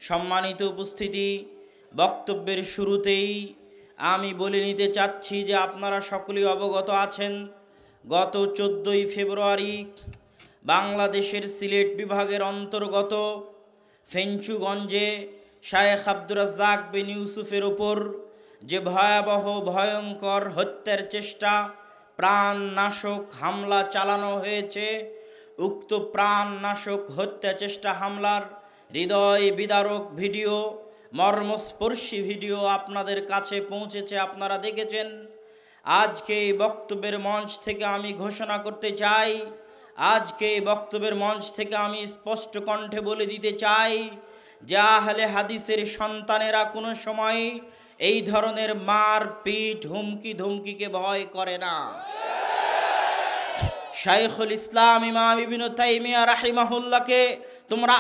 সম্মানিত উপস্থিতি, বক্তব্যের শুরুতেই আমি বলে নিতে চাচ্ছি যে আপনারা সকলেই অবগত আছেন, গত 14ই ফেব্রুয়ারি বাংলাদেশের সিলেট বিভাগের অন্তর্গত ফেঞ্চুগঞ্জে শায়েখ আব্দুর রাজ্জাক বিন ইউসুফের উপর যে ভয়াবহ ভয়ঙ্কর হত্যার চেষ্টা, প্রাণনাশক হামলা চালানো হয়েছে, উক্ত প্রাণনাশক হত্যা চেষ্টা হামলার হৃদয় বিদারক ভিডিও, মর্মস্পর্শী ভিডিও আপনাদের কাছে পৌঁছেছে, আপনারা দেখেছেন। আজকে এই বক্তব্যের মঞ্চ থেকে আমি ঘোষণা করতে চাই, আজকে এই বক্তব্যের মঞ্চ থেকে আমি স্পষ্ট কণ্ঠে বলে দিতে চাই যে আহলে হাদিসের সন্তানেরা কোনো সময় এই ধরনের মার পিট হুমকি ধমকিকে ভয় করে না। শাইখুল ইসলাম ইমাম ইবনে তাইমিয়া রাহিমাহুল্লাহকে তোমরা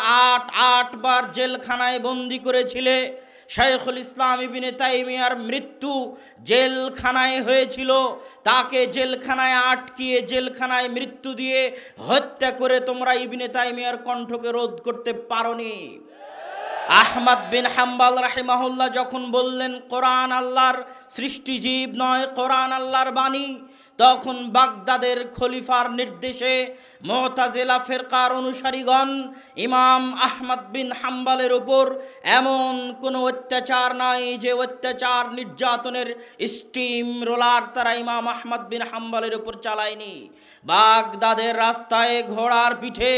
৮ বার জেলখানায় বন্দি করেছিলে। শাইখুল ইসলাম ইবনে তাইমিয়ার মৃত্যু জেলখানায় হয়েছিল, তাকে জেলখানায় আটকিয়ে জেলখানায় মৃত্যু দিয়ে হত্যা করে তোমরা ইবনে তাইমিয়ার কণ্ঠকে রোধ করতে পারোনি। আহমদ বিন হাম্বল রাহিমাহুল্লাহ যখন বললেন কোরআন আল্লাহর সৃষ্টিজীব নয়, কোরআন আল্লাহর বাণী, তখন বাগদাদের খলিফার নির্দেশে মুতাজিলা ফিরকার অনুসারীগণ ইমাম আহমদ বিন হাম্বলের উপর এমন কোনো অত্যাচার নাই যে অত্যাচার নির্যাতনের স্টিম রোলার তারা ইমাম আহমদ বিন হাম্বলের উপর চালায়নি। বাগদাদের রাস্তায় ঘোড়ার পিঠে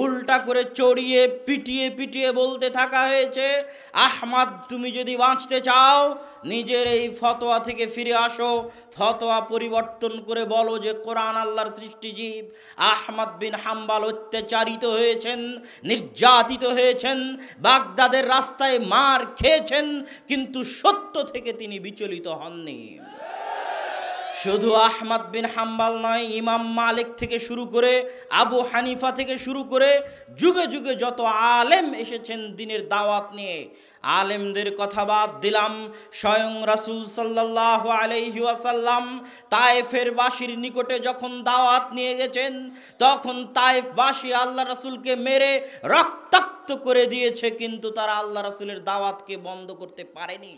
উল্টা করে চড়িয়ে পিটিয়ে পিটিয়ে বলতে থাকা হয়েছে, আহমদ তুমি যদি বাঁচতে চাও নিজের এই ফতোয়া থেকে ফিরে আসো, ফতোয়া পরিবর্তন করে বলো যে কোরআন আল্লাহর সৃষ্টিজীব। আহমদ বিন হাম্বল অত্যাচারিত হয়েছেন, নির্যাতিত হয়েছেন, বাগদাদের রাস্তায় মার খেয়েছেন, কিন্তু সত্য থেকে তিনি বিচলিত হননি। শুধু আহমদ বিন হাম্বল নয়, ইমাম মালিক থেকে শুরু করে আবু হানিফা থেকে শুরু করে যুগে যুগে যত আলেম এসেছেন দিনের দাওয়াত নিয়ে, আলেমদের কথা বাদ দিলাম, স্বয়ং রাসূল সাল্লাল্লাহু আলাইহি ওয়াসাল্লাম তায়েফের বাসীর নিকটে যখন দাওয়াত নিয়ে গেছেন, তখন তায়েফবাসী আল্লাহ রাসূলকে মেরে রক্তাক্ত করে দিয়েছে, কিন্তু তারা আল্লাহ রাসূলের দাওয়াতকে বন্ধ করতে পারেনি।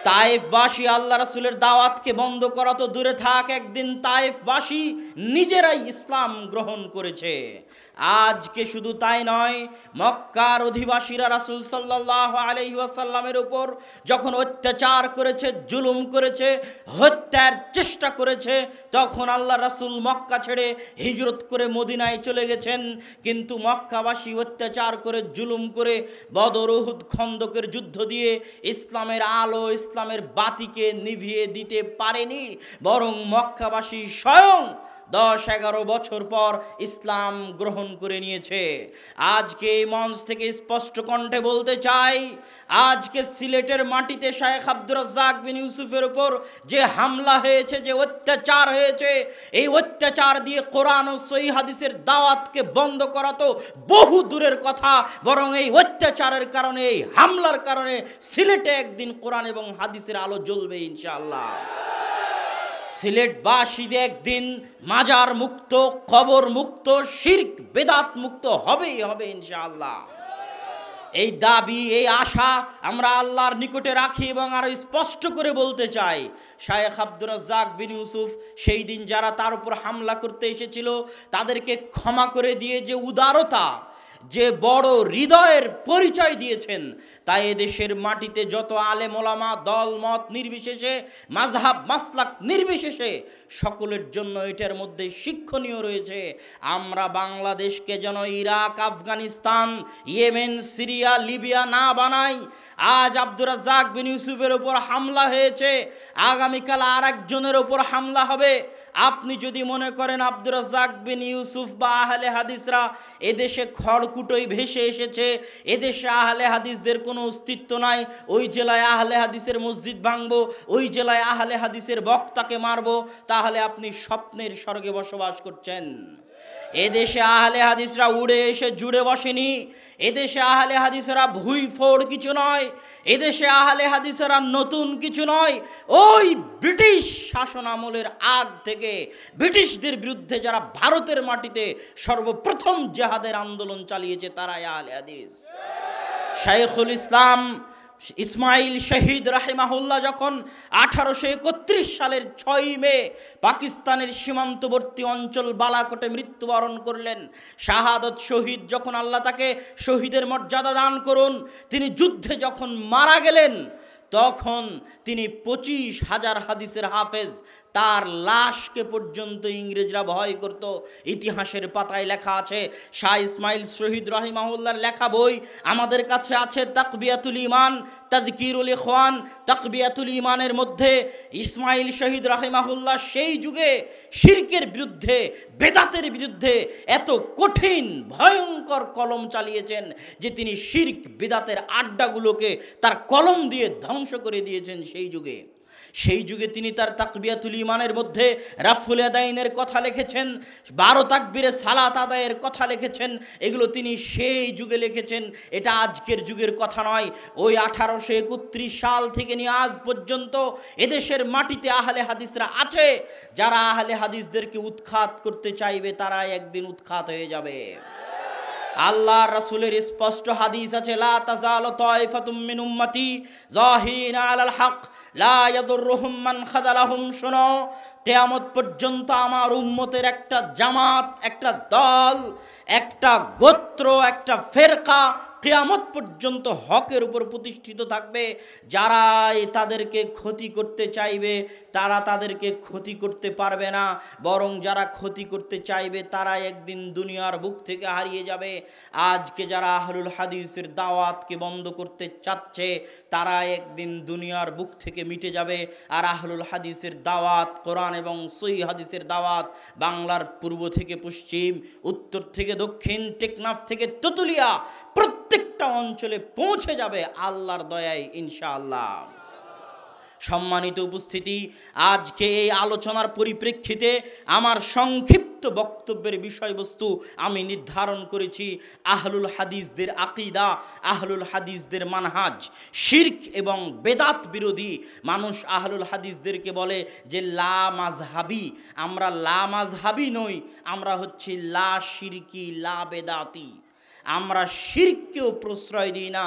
তায়েফবাসী আল্লাহ রাসূলের দাওয়াতকে বন্ধ করা তো দূরে থাক, একদিন তায়েফবাসী নিজেরাই ইসলাম গ্রহণ করেছে। আজকে শুধু তাই নয়, মক্কার অধিবাসীরা রাসূল সাল্লাল্লাহু আলাইহি ওয়াসাল্লামের উপর যখন অত্যাচার করেছে, জুলুম করেছে, হত্যার চেষ্টা করেছে, তখন আল্লাহ রাসূল মক্কা ছেড়ে হিজরত করে মদিনায় চলে গেছেন, কিন্তু মক্কাবাসী অত্যাচার করে জুলুম করে বদর উহুদ খন্দকের যুদ্ধ দিয়ে ইসলামের আলো, ইসলামের বাতিকে নিভিয়ে দিতে পারেনি, বরং মক্কাবাসী স্বয়ং 10-11 বছর পর ইসলাম গ্রহণ করে নিয়েছে। আজকে এই মঞ্চ থেকে স্পষ্ট কণ্ঠে বলতে চাই, আজকে সিলেটের মাটিতে শায়েখ আব্দুর রাজ্জাক বিন ইউসুফের উপর যে হামলা হয়েছে, যে অত্যাচার হয়েছে, এই অত্যাচার দিয়ে কোরআন ও সহিহ হাদিসের দাওয়াতকে বন্ধ করা তো বহু দূরের কথা, বরং এই অত্যাচারের কারণে, এই হামলার কারণে সিলেটে একদিন কোরআন এবং হাদিসের আলো জ্বলবে ইনশাআল্লাহ। সিলেটবাসীদের একদিন মাজার মুক্ত, কবর মুক্ত, শিরক বেদাত মুক্ত হবেই হবে ইনশাআল্লাহ। এই দাবি, এই আশা আমরা আল্লাহর নিকটে রাখি এবং আরো স্পষ্ট করে বলতে চাই, শায়েখ আব্দুর রাজ্জাক বিন ইউসুফ সেই দিন যারা তার উপর হামলা করতে এসেছিল তাদেরকে ক্ষমা করে দিয়ে যে উদারতা, যে বড় হৃদয়ের পরিচয় দিয়েছেন, তাই এদেশের মাটিতে যত আলেম ওলামা দল মত নির্বিশেষে, মাযহাব মাসলাক নির্বিশেষে সকলের জন্য এটার মধ্যে শিক্ষণীয় রয়েছে। আমরা বাংলাদেশকে যেন Iraq, Afghanistan, Yemen, Syria, Libya না বানাই। আজ আব্দুর রাজ্জাক বিন ইউসুফের উপর হামলা হয়েছে, আগামীকাল আর একজনের উপর হামলা হবে। আপনি যদি মনে করেন আব্দুর রাজ্জাক বিন ইউসুফ বা আহলে হাদিসরা এদেশে খড়কুটোয় ভেসে এসেছে, এদেশে আহলে হাদিসদের কোনো অস্তিত্ব নাই, ওই জেলায় আহলে হাদিসের মসজিদ ভাঙবো, ওই জেলায় আহলে হাদিসের বক্তাকে মারবো, তাহলে আপনি স্বপ্নের স্বর্গে বসবাস করছেন। এদেশে আহলে হাদিসরা উড়ে এসে জুড়ে বসেনি, এদেশে আহলে হাদিসরা ভুই ফোড় কিছু নয়, এদেশে আহলে হাদিসরা নতুন কিছু নয়। ওই ব্রিটিশ শাসন আমলের আগ থেকে ব্রিটিশদের বিরুদ্ধে যারা ভারতের মাটিতে সর্বপ্রথম জিহাদের আন্দোলন চালিয়েছে তারাই আহলে হাদিস। শাইখুল ইসলাম ইসমাইল শহীদ রাহিমাহুল্লাহ যখন 1831 সালের 6 মে পাকিস্তানের সীমান্তবর্তী অঞ্চল বালাকোটে মৃত্যুবরণ করলেন, শাহাদত শহীদ যখন আল্লাহ তাকে শহীদের মর্যাদা দান করুন, তিনি যুদ্ধে যখন মারা গেলেন, তখন তিনি 25,000 হাদিসের হাফেজ, তার লাশকে পর্যন্ত ইংরেজরা ভয় করত। ইতিহাসের পাতায় লেখা আছে, শাহ ইসমাইল শহীদ রাহিমাহুল্লাহর লেখা বই আমাদের কাছে আছে, তাকবিয়াতুল ঈমান, তাযকিরুল ইখওয়ান। তাকবিয়াতুল ঈমানের মধ্যে ইসমাইল শহীদ রাহিমাহুল্লাহ সেই যুগে শিরকের বিরুদ্ধে, বেদাতের বিরুদ্ধে এত কঠিন ভয়ঙ্কর কলম চালিয়েছেন যে তিনি শিরক বেদাতের আড্ডাগুলোকে তার কলম দিয়ে ধ্বংস করে দিয়েছেন। সেই যুগে তিনি তার তাকবিয়াতুল ঈমানের মধ্যে রাফুল আদাইনের কথা লিখেছেন, 12 তাকবীরে সালাত আদায়ের কথা লিখেছেন। এগুলো তিনি সেই যুগে লিখেছেন, এটা আজকের যুগের কথা নয়। ওই 1831 সাল থেকে নিয়ে আজ পর্যন্ত এদেশের মাটিতে আহলে হাদিসরা আছে, যারা আহলে হাদিসদেরকে উৎখাত করতে চাইবে তারা একদিন উৎখাত হয়ে যাবে। আল্লাহর রাসূলের স্পষ্ট হাদিস আছে, লা তাযালু তায়ফাতুম মিন উম্মতি যাহিরিনা আলাল হক লা ইয়াদুররুহুম মান খাযালাহুম। শোনো, কিয়ামত পর্যন্ত আমার উম্মতের একটা জামাত, একটা দল, একটা গোত্র, একটা ফেরকা কিয়ামত পর্যন্ত হকের উপর প্রতিষ্ঠিত থাকবে। যারাই তাদেরকে ক্ষতি করতে চাইবে তারা তাদেরকে ক্ষতি করতে পারবে না, বরং যারা ক্ষতি করতে চাইবে তারা একদিন দুনিয়ার বুক থেকে হারিয়ে যাবে। আজকে যারা আহলুল হাদিসের দাওয়াতকে বন্ধ করতে চাচ্ছে তারা একদিন দুনিয়ার বুক থেকে মিটে যাবে। আর আহলুল হাদিসের দাওয়াত, কোরআন এবং সহিহ হাদিসের দাওয়াত বাংলার পূর্ব থেকে পশ্চিম, উত্তর থেকে দক্ষিণ, টেকনাফ থেকে তেতুলিয়া, প্রত্যেকটা অঞ্চলে পৌঁছে যাবে আল্লাহর দয়ায় ইনশাআল্লাহ। সম্মানিত উপস্থিতি, আজকে এই আলোচনার পরিপ্রেক্ষিতে আমার সংক্ষিপ্ত বক্তব্যের বিষয়বস্তু আমি নির্ধারণ করেছি আহলুল হাদিসদের আকীদা, আহলুল হাদিসদের মানহাজ। শিরক এবং বেদাত বিরোধী মানুষ আহলুল হাদিসদেরকে বলে যে লা মাযহাবি। আমরা লা মাযহাবি নই, আমরা হচ্ছি লা শিরকি লা বেদাতি। আমরা শিরককেও প্রশ্রয় দিই না,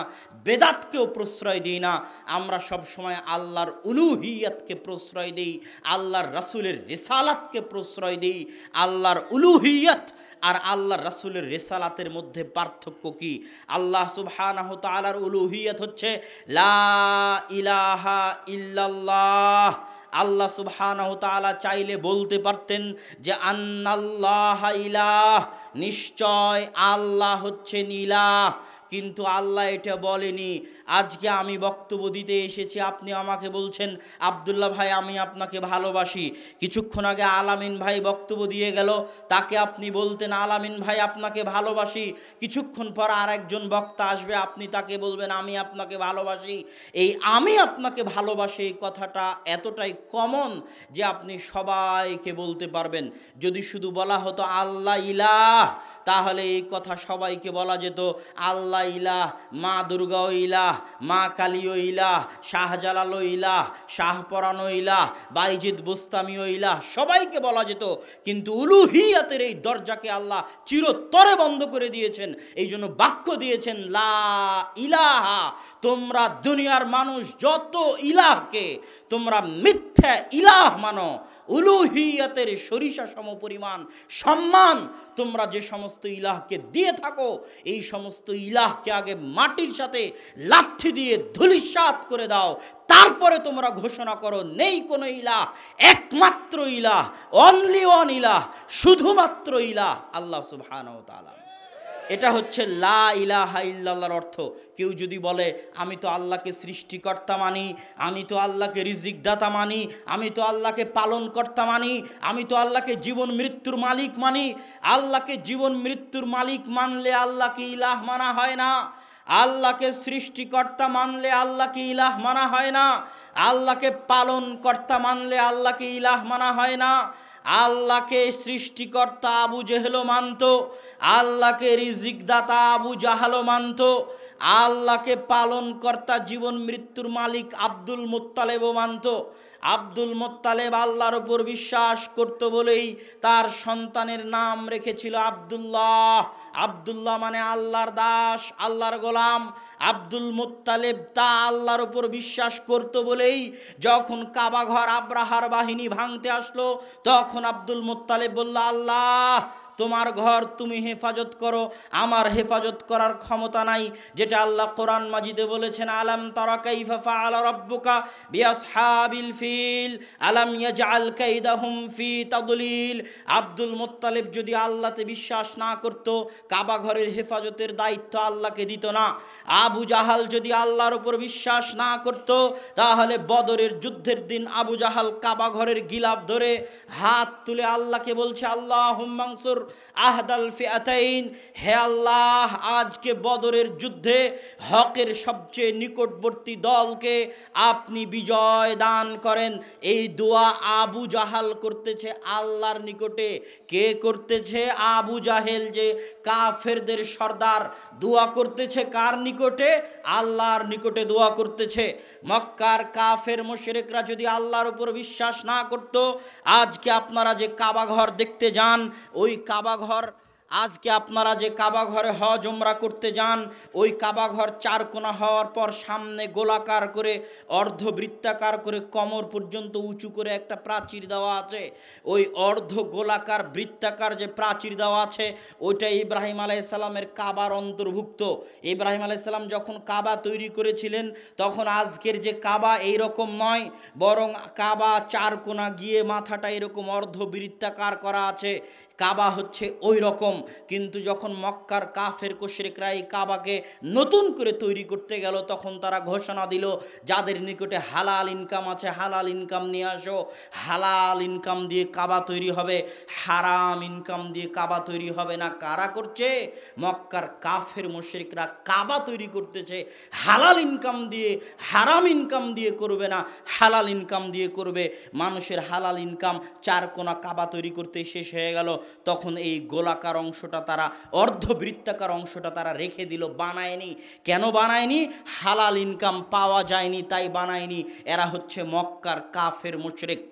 বেদাতকেও প্রশ্রয় দিই না। আমরা সব সময় আল্লাহর উলুহিয়াতকে প্রশ্রয় দিই, আল্লাহর রাসূলের রিসালাতকে প্রশ্রয় দিই। আল্লাহর উলুহিয়াত আর আল্লাহর রাসূলের রিসালাতের মধ্যে পার্থক্য কি? আল্লাহ সুবহানাহু ওয়া তাআলার উলুহিয়াত হচ্ছে লা ইলাহা ইল্লাল্লাহ। আল্লাহ সুবহানাহু ওয়া তাআলা চাইলে বলতে পারতেন যে আন্নাল্লাহ ইলাহ, নিশ্চয় আল্লাহ হচ্ছেন ইলাহ, কিন্তু আল্লাহ এটা বলেনি। আজকে আমি বক্তব্য দিতে এসেছি, আপনি আমাকে বলছেন আব্দুল্লাহ ভাই আমি আপনাকে ভালোবাসি। কিছুক্ষণ আগে আলামিন ভাই বক্তব্য দিয়ে গেল, তাকে আপনি বলতেন আলামিন ভাই আপনাকে ভালোবাসি। কিছুক্ষণ পর আরেকজন বক্তা আসবে, আপনি তাকে বলবেন আমি আপনাকে ভালোবাসি। এই আমি আপনাকে ভালোবাসি এই কথাটা এতটাই কমন যে আপনি সবাইকে বলতে পারবেন। যদি শুধু বলা হতো আল্লাহ ইলাহ, তাহলে এই কথা সবাইকে বলা যেত। আল্লাহ ইলাহ, মা দুর্গাও ইলাহ, মা কালীও ইলাহ, শাহজালালও ইলাহ, শাহপরানও ইলাহ, বাইজিদ বুস্তামিও ইলাহ, সবাইকে বলা যেত। কিন্তু উলুহিয়াতের এই দরজাকে আল্লাহ চিরতরে বন্ধ করে দিয়েছেন। এই জন্য বাক্য দিয়েছেন লা ইলাহা। তোমরা দুনিয়ার মানুষ যত ইলাহকে তোমরা মিথ্যা ইলাহ মানো, উলুহিয়াতের সরিষা সম পরিমাণ সম্মান তোমরা যে সমস্ত ইলাহকে দিয়ে থাকো, এই সমস্ত ইলাহকে আগে মাটির সাথে লাথি দিয়ে ধূলিসাৎ করে দাও, তারপরে তোমরা ঘোষণা করো নেই কোনো ইলাহ, একমাত্র ইলাহ, অনলি ওয়ান ইলাহ, শুধুমাত্র ইলাহ আল্লাহ সুবহানাহু ওয়া তাআলা। এটা হচ্ছে লা ইলাহা ইল্লাল্লাহর অর্থ। কেউ যদি বলে আমি তো আল্লাহকে সৃষ্টিকর্তা মানি, আমি তো আল্লাহকে রিজিক দাতা মানি, আমি তো আল্লাহকে পালন কর্তা মানি, আমি তো আল্লাহকে জীবন মৃত্যুর মালিক মানি। আল্লাহকে জীবন মৃত্যুর মালিক মানলে আল্লাহকে ইলাহ মানা হয় না। আল্লাহকে সৃষ্টিকর্তা মানলে আল্লাহকে ইলাহ মানা হয় না। আল্লাহকে পালন কর্তা মানলে আল্লাহকে ইলাহ মানা হয় না। আল্লাহকে সৃষ্টিকর্তা আবু জেহেলও মানত, আল্লাহকে রিজিক দাতা আবু জাহালও মানত, আল্লাহকে পালনকর্তা জীবন মৃত্যুর মালিক আব্দুল মুত্তালেবও মানত। আব্দুল মুত্তালেব আল্লাহর উপর বিশ্বাস করত বলেই তার সন্তানের নাম রেখেছিল আব্দুল্লাহ। আব্দুল্লাহ মানে আল্লাহর দাস, আল্লাহর গোলাম। আব্দুল মুত্তালেব তা আল্লাহর উপর বিশ্বাস করত বলেই যখন কাবা ঘর আব্রাহার বাহিনী ভাঙতে আসলো, তখন আব্দুল মুত্তালেব বলল, আল্লাহ তোমার ঘর তুমি হেফাজত করো, আমার হেফাজত করার ক্ষমতা নাই। যেটা আল্লাহ কোরআন মাজিদে বলেছেন, আলাম তারা কাইফা ফাআলা রাব্বুকা বিআসহাবিল ফিল আলাম ইয়াজআল কাইদাহুম ফি তাদলিল। আব্দুল মুত্তালিব যদি আল্লাহতে বিশ্বাস না করত, কাবা ঘরের হেফাজতের দায়িত্ব আল্লাহকে দিত না। আবু জাহাল যদি আল্লাহর উপর বিশ্বাস না করত, তাহলে বদরের যুদ্ধের দিন আবু জাহাল কাবা ঘরের গিলাফ ধরে হাত তুলে আল্লাহকে বলছে, আল্লাহুম্মা আনসুর আহদাল ফিআতাইন, হে আল্লাহ আজকে বদরের যুদ্ধে হকের সবচেয়ে নিকটবর্তী দলকে আপনি বিজয় দান করেন। এই দোয়া আবু জাহাল করতেছে আল্লাহর নিকটে। কে করতেছে? আবু জাহেল, যে কাফেরদের সর্দার। দোয়া করতেছে কার নিকটে? আল্লাহর নিকটে দোয়া করতেছে। মক্কার কাফের মুশরিকরা যদি আল্লাহর উপর বিশ্বাস না করত, আজকে আপনারা যে কাবা ঘর দেখতে যান, ওই কাবা ঘর, আজকে আপনারা যে কাবা ঘরে হজ উমরা করতে যান, ওই কাবা ঘর চারকোনা হওয়ার পর সামনে গোলাকার করে অর্ধবৃত্তাকার করে কোমর পর্যন্ত উঁচু করে একটা প্রাচীর দেওয়া আছে। ওই অর্ধ গোলাকার বৃত্তাকার যে প্রাচীর দেওয়া আছে, ওইটা ইব্রাহিম আলাইহিস সালামের কাবার অন্তর্ভুক্ত। ইব্রাহিম আলাইহিস সালাম যখন কাবা তৈরি করেছিলেন, তখন আজকের যে কাবা এই রকম নয়, বরং কাবা চারকোনা গিয়ে মাথাটা এরকম অর্ধবৃত্তাকার করা আছে। কাবা হচ্ছে ওই রকম। কিন্তু যখন মক্কার কাফের মুশরিকরা এই কাবাকে নতুন করে তৈরি করতে গেল, তখন তারা ঘোষণা দিল, যাদের নিকটে হালাল ইনকাম আছে হালাল ইনকাম নিয়ে আসো, হালাল ইনকাম দিয়ে কাবা তৈরি হবে, হারাম ইনকাম দিয়ে কাবা তৈরি হবে না। কারা করছে? মক্কার কাফের মুশরিকরা কাবা তৈরি করতেছে হালাল ইনকাম দিয়ে, হারাম ইনকাম দিয়ে করবে না, হালাল ইনকাম দিয়ে করবে। মানুষের হালাল ইনকাম চারকোনা কাবা তৈরি করতে শেষ হয়ে গেল, তখন এই গোলাকার অংশটা তারা, অর্ধবৃত্তাকার অংশটা তারা রেখে দিল, বানায়নি। কেন বানায়নি? হালাল ইনকাম পাওয়া যায়নি তাই বানায়নি। এরা হচ্ছে মক্কার কাফের মুশরিক।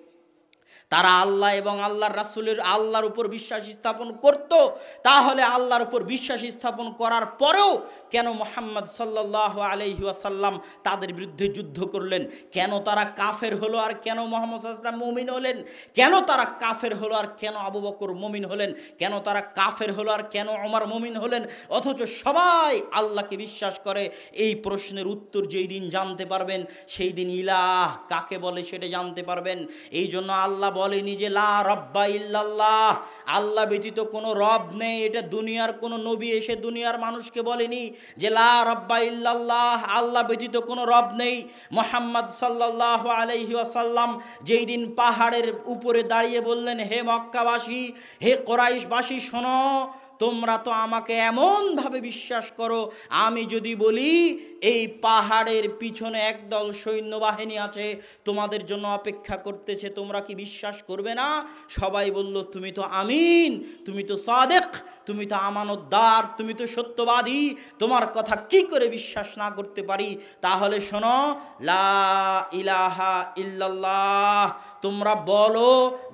তারা আল্লাহ এবং আল্লাহর রাসূলের, আল্লাহর উপর বিশ্বাস স্থাপন করত। তাহলে আল্লাহর উপর বিশ্বাস স্থাপন করার পরেও কেন মুহাম্মদ সাল্লাল্লাহু আলাইহি ওয়াসাল্লাম তাদের বিরুদ্ধে যুদ্ধ করলেন? কেন তারা কাফের হলো আর কেন মুহাম্মদ সাল্লাল্লাহু আলাইহি ওয়াসাল্লাম মুমিন হলেন? কেন তারা কাফের হলো আর কেন আবু বকর মুমিন হলেন? কেন তারা কাফের হলো আর কেন ওমর মুমিন হলেন? অথচ সবাই আল্লাহকে বিশ্বাস করে। এই প্রশ্নের উত্তর যেই দিন জানতে পারবেন, সেই দিন ইলাহ কাকে বলে সেটা জানতে পারবেন। এই জন্য আল্লাহ বলেনি যে লা রব্বা ইল্লাল্লাহ, আল্লাহ ব্যতীত কোনো রব নেই। এটা দুনিয়ার কোনো নবী এসে দুনিয়ার মানুষকে বলেনি যে লা রব্বা ইল্লাল্লাহ, আল্লাহ ব্যতীত কোনো রব নেই। মুহাম্মদ সাল্লাল্লাহু আলাইহি ওয়াসাল্লাম যেই দিন পাহাড়ের উপরে দাঁড়িয়ে বললেন, হে মক্কাবাসী, হে কুরাইশবাসী, শোনো, তোমরা তো আমাকে এমনভাবে বিশ্বাস করো, আমি যদি বলি এই পাহাড়ের পিছনে একদল সৈন্যবাহিনী আছে, তোমাদের জন্য অপেক্ষা করতেছে, তোমরা কি বিশ্বাস করবে না? সবাই বলল, তুমি তো আমিন, তুমি তো সাদেক, তুমি তো আমানতদার, তুমি তো সত্যবাদী, তোমার কথা কি করে বিশ্বাস না করতে পারি? তাহলে শোনো, লা ইলাহা ইল্লাল্লাহ, তোমরা বলো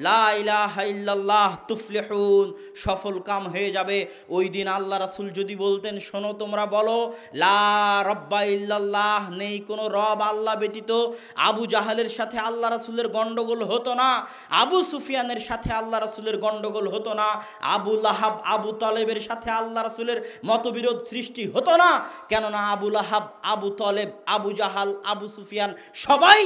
লা ইলাহা ইল্লাল্লাহ তুফলিহুন, সফল কাম হয়ে যাবে। ওই দিন আল্লাহ রাসূল যদি বলতেন, শোনো তোমরা বলো লা রব্বা ইল্লাল্লাহ, নেই কোনো রব আল্লাহ ব্যতীত, আবু জাহালের সাথে আল্লাহ রাসূলের গন্ডগোল হতো না, আবু সুফিয়ানের সাথে আল্লাহ রাসূলের গন্ডগোল হতো না, আবু লাহাব আবু তালেবের সাথে আল্লাহ রাসূলের মতবিরোধ সৃষ্টি হতো না। কেননা আবু লাহাব, আবু তালেব, আবু জাহাল, আবু সুফিয়ান সবাই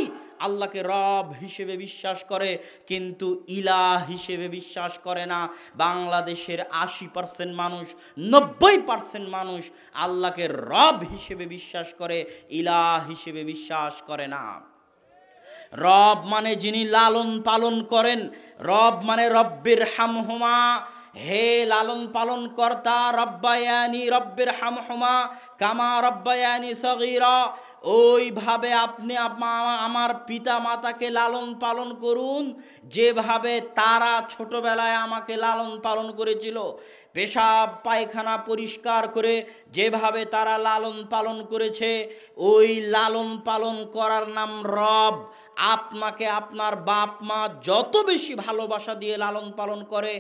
আল্লাহকে রব হিসেবে বিশ্বাস করে, কিন্তু ইলাহ হিসেবে বিশ্বাস করে না। বাংলাদেশের 80% মানুষ, 90% মানুষ আল্লাহকে রব হিসেবে বিশ্বাস করে, ইলাহ হিসেবে বিশ্বাস করে না। রব মানে যিনি লালন পালন করেন, রব মানে রব্বির হামহুমা, হে লালন পালন কর্তা, রব্বায়ানি রব্বির হামহুমা কামা রব্বায়ানি সগীরা, ওইভাবে আপনি আমার পিতা মাতাকে লালন পালন করুন যেভাবে তারা ছোটবেলায় আমাকে লালন পালন করেছিল। পেশাব পায়খানা পরিষ্কার করে যেভাবে তারা লালন পালন করেছে, ওই লালন পালন করার নাম রব। আপনাকে আপনার বাপ মা যত বেশি ভালোবাসা দিয়ে লালন পালন করে,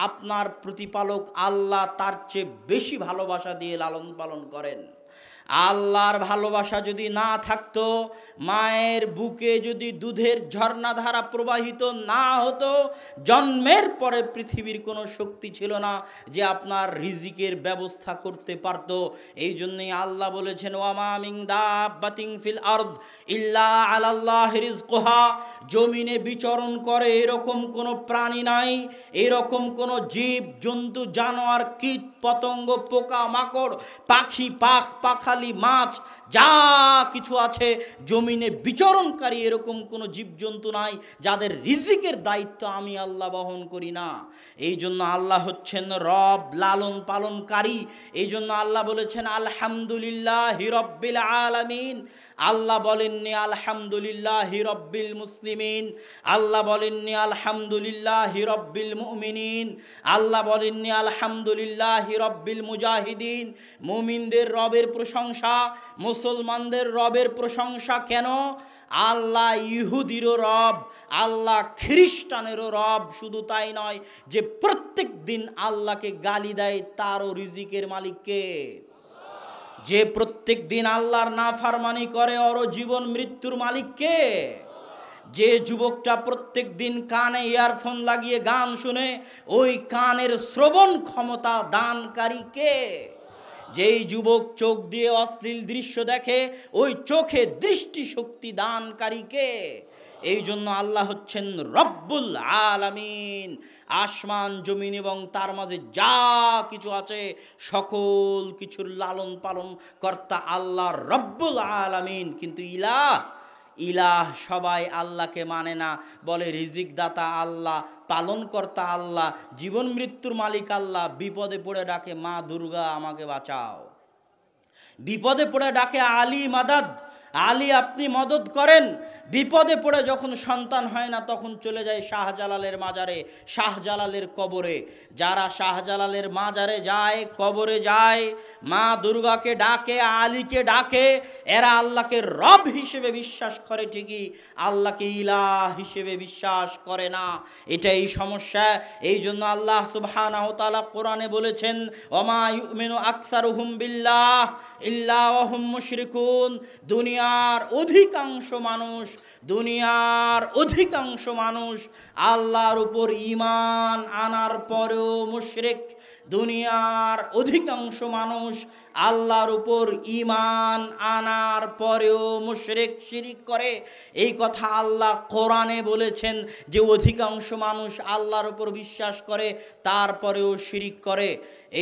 আপনার প্রতিপালক আল্লাহ তার চেয়ে বেশি ভালোবাসা দিয়ে লালন পালন করেন। আল্লাহর ভালোবাসা যদি না থাকতো, মায়ের বুকে যদি দুধের ঝর্ণাধারা প্রবাহিত না হতো, জন্মের পরে পৃথিবীর কোনো শক্তি ছিল না যে আপনার রিজিকের ব্যবস্থা করতে পারত। এই জন্যই আল্লাহ বলেছেন, ওয়ামা মিন দাব্বাতিন ফিল আরদ ইল্লা আলাল্লাহি রিজকুহা। জমিনে বিচরণ করে এরকম কোনো প্রাণী নাই, এরকম কোনো জীব জন্তু জানোয়ার কীট পতঙ্গ পোকা মাকড় পাখি পাখালি মাছ যা কিছু আছে জমিনে বিচরণকারী এরকম কোনো জীবজন্তু নাই যাদের রিজিকের দায়িত্ব আমি আল্লাহ বহন করি না। এই জন্য আল্লাহ হচ্ছেন রব, লালন পালনকারী। এই জন্য আল্লাহ বলেছেন আলহামদুলিল্লাহি রব্বিল আলামিন। আল্লাহ বলেননি আলহামদুলিল্লাহি রব্বিল মুসলিমিন, আল্লাহ বলেননি আলহামদুলিল্লাহি রব্বিল মুমিনিন, আল্লাহ বলেননি আলহামদুলিল্লাহি রব্বিল মুজাহিদিন। মুমিনদের রবের প্রশংসা, মুসলমানদের রবের প্রশংসা কেন? আল্লাহ ইহুদিরও রব, আল্লাহ খ্রিস্টানেরও রব। শুধু তাই নয়, যে প্রত্যেক দিন আল্লাহকে গালি দেয় তারও রিজিকের মালিককে। যে প্রত্যেক দিন আল্লাহর নাফরমানি করে ওর জীবন মৃত্যুর মালিককে। যে যুবকটা প্রত্যেক দিন কানে ইয়ারফোন লাগিয়ে গান শুনে, ওই কানের শ্রবণ ক্ষমতা দানকারীকে। যেই যুবক চোখ দিয়ে অশ্লীল দৃশ্য দেখে, ওই চোখে দৃষ্টি শক্তি দানকারীকে। এই জন্য আল্লাহ হচ্ছেন রব্বুল আলামিন। আসমান জমিন এবং তার মাঝে যা কিছু আছে সকল কিছুর লালন পালন কর্তা আল্লাহ রব্বুল আলামিন। কিন্তু ইলাহ সবাই আল্লাহকে মানে না, বলে রিজিক দাতা আল্লাহ, পালন কর্তা আল্লাহ, জীবন মৃত্যুর মালিক আল্লাহ। বিপদে পড়ে ডাকে মা দুর্গা আমাকে বাঁচাও, বিপদে পড়ে ডাকে আলী মাদাদ, আলী আপনি মদত করেন। বিপদে পড়ে যখন সন্তান হয় না তখন চলে যায় শাহজালালের মাজারে, শাহজালালের কবরে। যারা শাহজালালের মাজারে যায়, কবরে যায়, মা দুর্গাকে ডাকে, আলীকে ডাকে, এরা আল্লাহকে রব হিসেবে বিশ্বাস করে ঠিকই, আল্লাহকে ইলাহ হিসেবে বিশ্বাস করে না। এটাই সমস্যা। এই জন্য আল্লাহ সুবহানাহু ওয়া তাআলা কোরআনে বলেছেন, ওমা ইউমিনু আকসারুহুম বিল্লাহ ইল্লা ওয়া হুম মুশরিকুন। দুনিয়ার অধিকাংশ মানুষ আল্লাহর উপর ঈমান আনার পরেও মুশরিক। দুনিয়ার অধিকাংশ মানুষ আল্লাহর উপর ঈমান আনার পরেও মুশরিক, শিরিক করে। এই কথা আল্লাহ কোরআনে বলেছেন যে অধিকাংশ মানুষ আল্লাহর উপর বিশ্বাস করে তারপরেও শিরিক করে।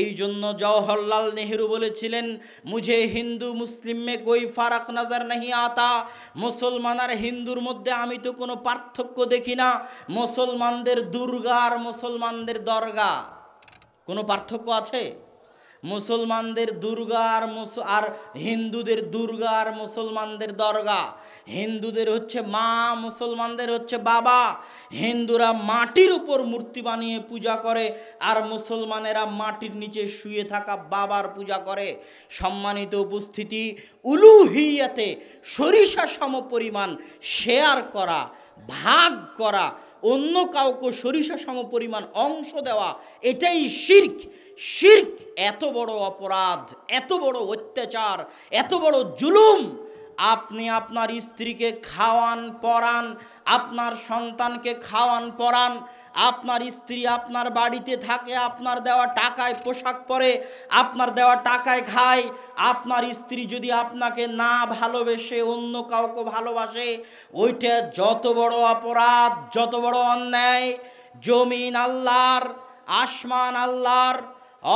এই জন্য জওহরলাল নেহরু বলেছিলেন, মুঝে হিন্দু মুসলিম মে কোই ফারাক নজর नहीं आता। মুসলমান আর হিন্দুর মধ্যে আমি তো কোনো পার্থক্য দেখি না। মুসলমানদের দুর্গা আর মুসলমানদের দরগা, কোনো পার্থক্য আছে? মুসলমানদের দুর্গা আর হিন্দুদের দুর্গা আর মুসলমানদের দরগা। হিন্দুদের হচ্ছে মা, মুসলমানদের হচ্ছে বাবা। হিন্দুরা মাটির উপর মূর্তি বানিয়ে পূজা করে, আর মুসলমানেরা মাটির নিচে শুয়ে থাকা বাবার পূজা করে। সম্মানিত উপস্থিতি, উলুহিয়াতে সরিষা সম পরিমাণ শেয়ার করা, ভাগ করা, অন্য কাউকে সরিষা সম পরিমাণ অংশ দেওয়া, এটাই শিরক। শিরক এত বড় অপরাধ, এত বড় অত্যাচার, এত বড় জুলুম। আপনি আপনার স্ত্রীকে খাওয়ান পরান, আপনার সন্তানকে খাওয়ান পরান, আপনার স্ত্রী আপনার বাড়িতে থাকে, আপনার দেওয়া টাকায় পোশাক পরে, আপনার দেওয়া টাকায় খায়। আপনার স্ত্রী যদি আপনাকে না ভালোবেসে অন্য কাউকে ভালোবাসে, ওইটা যত বড় অপরাধ, যত বড় অন্যায়। জমিন আল্লাহর, আসমান আল্লাহর,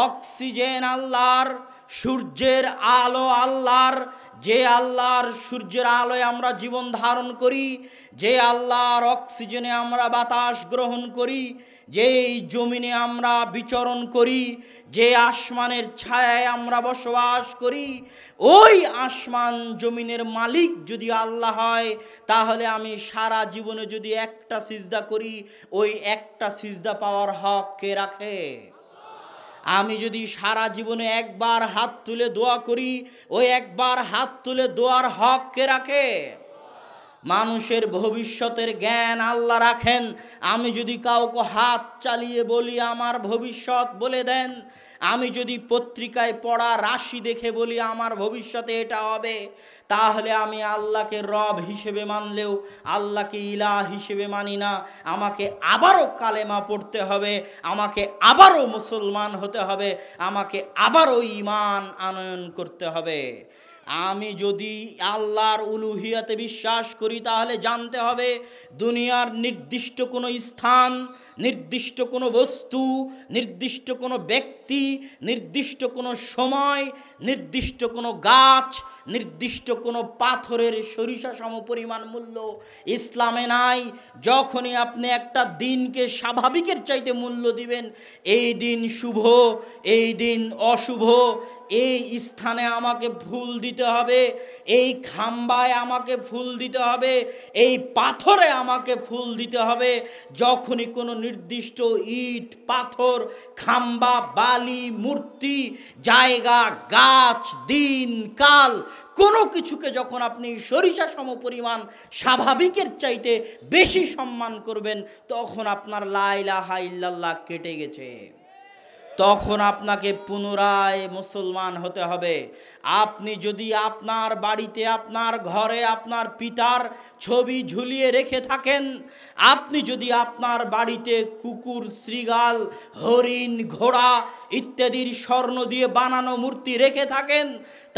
অক্সিজেন আল্লাহর, সূর্যের আলো আল্লাহর। যে আল্লাহর সূর্যের আলোয় আমরা জীবন ধারণ করি, যে আল্লাহর অক্সিজেনে আমরা বাতাস গ্রহণ করি, যেই জমিনে আমরা বিচরণ করি, যে আসমানের ছায়ায় আমরা বসবাস করি, ওই আসমান জমিনের মালিক যদি আল্লাহ হয়, তাহলে আমি সারা জীবনে যদি একটা সিজদা করি, ওই একটা সিজদা পাওয়ার হক কে রাখে? আমি যদি সারা জীবনে একবার হাত তুলে দোয়া করি, ওই একবার হাত তুলে দোয়ার হক কে রাখে? মানুষের ভবিষ্যতের জ্ঞান আল্লাহ রাখেন। আমি যদি কাউকে হাত চালিয়ে বলি আমার ভবিষ্যৎ বলে দেন, আমি যদি পত্রিকায় পড়া রাশি দেখে বলি আমার ভবিষ্যতে এটা হবে, তাহলে আমি আল্লাহকে রব হিসেবে মানলেও আল্লাহকে ইলাহ হিসেবে মানি না। আমাকে আবারও কালেমা পড়তে হবে, আমাকে আবারও মুসলমান হতে হবে, আমাকে আবারও ঈমান আনয়ন করতে হবে। আমি যদি আল্লাহর উলুহিয়াতে বিশ্বাস করি, তাহলে জানতে হবে দুনিয়ার নির্দিষ্ট কোনো স্থান, নির্দিষ্ট কোনো বস্তু, নির্দিষ্ট কোনো ব্যক্তি, নির্দিষ্ট কোনো সময়, নির্দিষ্ট কোনো গাছ, নির্দিষ্ট কোনো পাথরের সরিষা সম পরিমাণ মূল্য ইসলামে নাই। যখনই আপনি একটা দিনকে স্বাভাবিকের চাইতে মূল্য দিবেন, এই দিন শুভ, এই দিন অশুভ, এই স্থানে আমাকে ফুল দিতে হবে, এই খাম্বায় আমাকে ফুল দিতে হবে, এই পাথরে আমাকে ফুল দিতে হবে, যখনই কোনো নির্দিষ্ট ইট, পাথর, খাম্বা, বালি, মূর্তি, জায়গা, গাছ, দিন, কাল, কোনো কিছুকে যখন আপনি সরিষা সম পরিমাণ স্বাভাবিকের চাইতে বেশি সম্মান করবেন, তখন আপনার লা ইলাহা ইল্লাল্লাহ কেটে গেছে। তখন আপনাকে পুনরায় মুসলমান হতে হবে। আপনি যদি আপনার বাড়িতে, আপনার ঘরে আপনার পিতার ছবি ঝুলিয়ে রেখে থাকেন, আপনি যদি আপনার বাড়িতে কুকুর, শৃগাল, হরিণ, ঘোড়া ইত্যাদির স্বর্ণ দিয়ে বানানো মূর্তি রেখে থাকেন,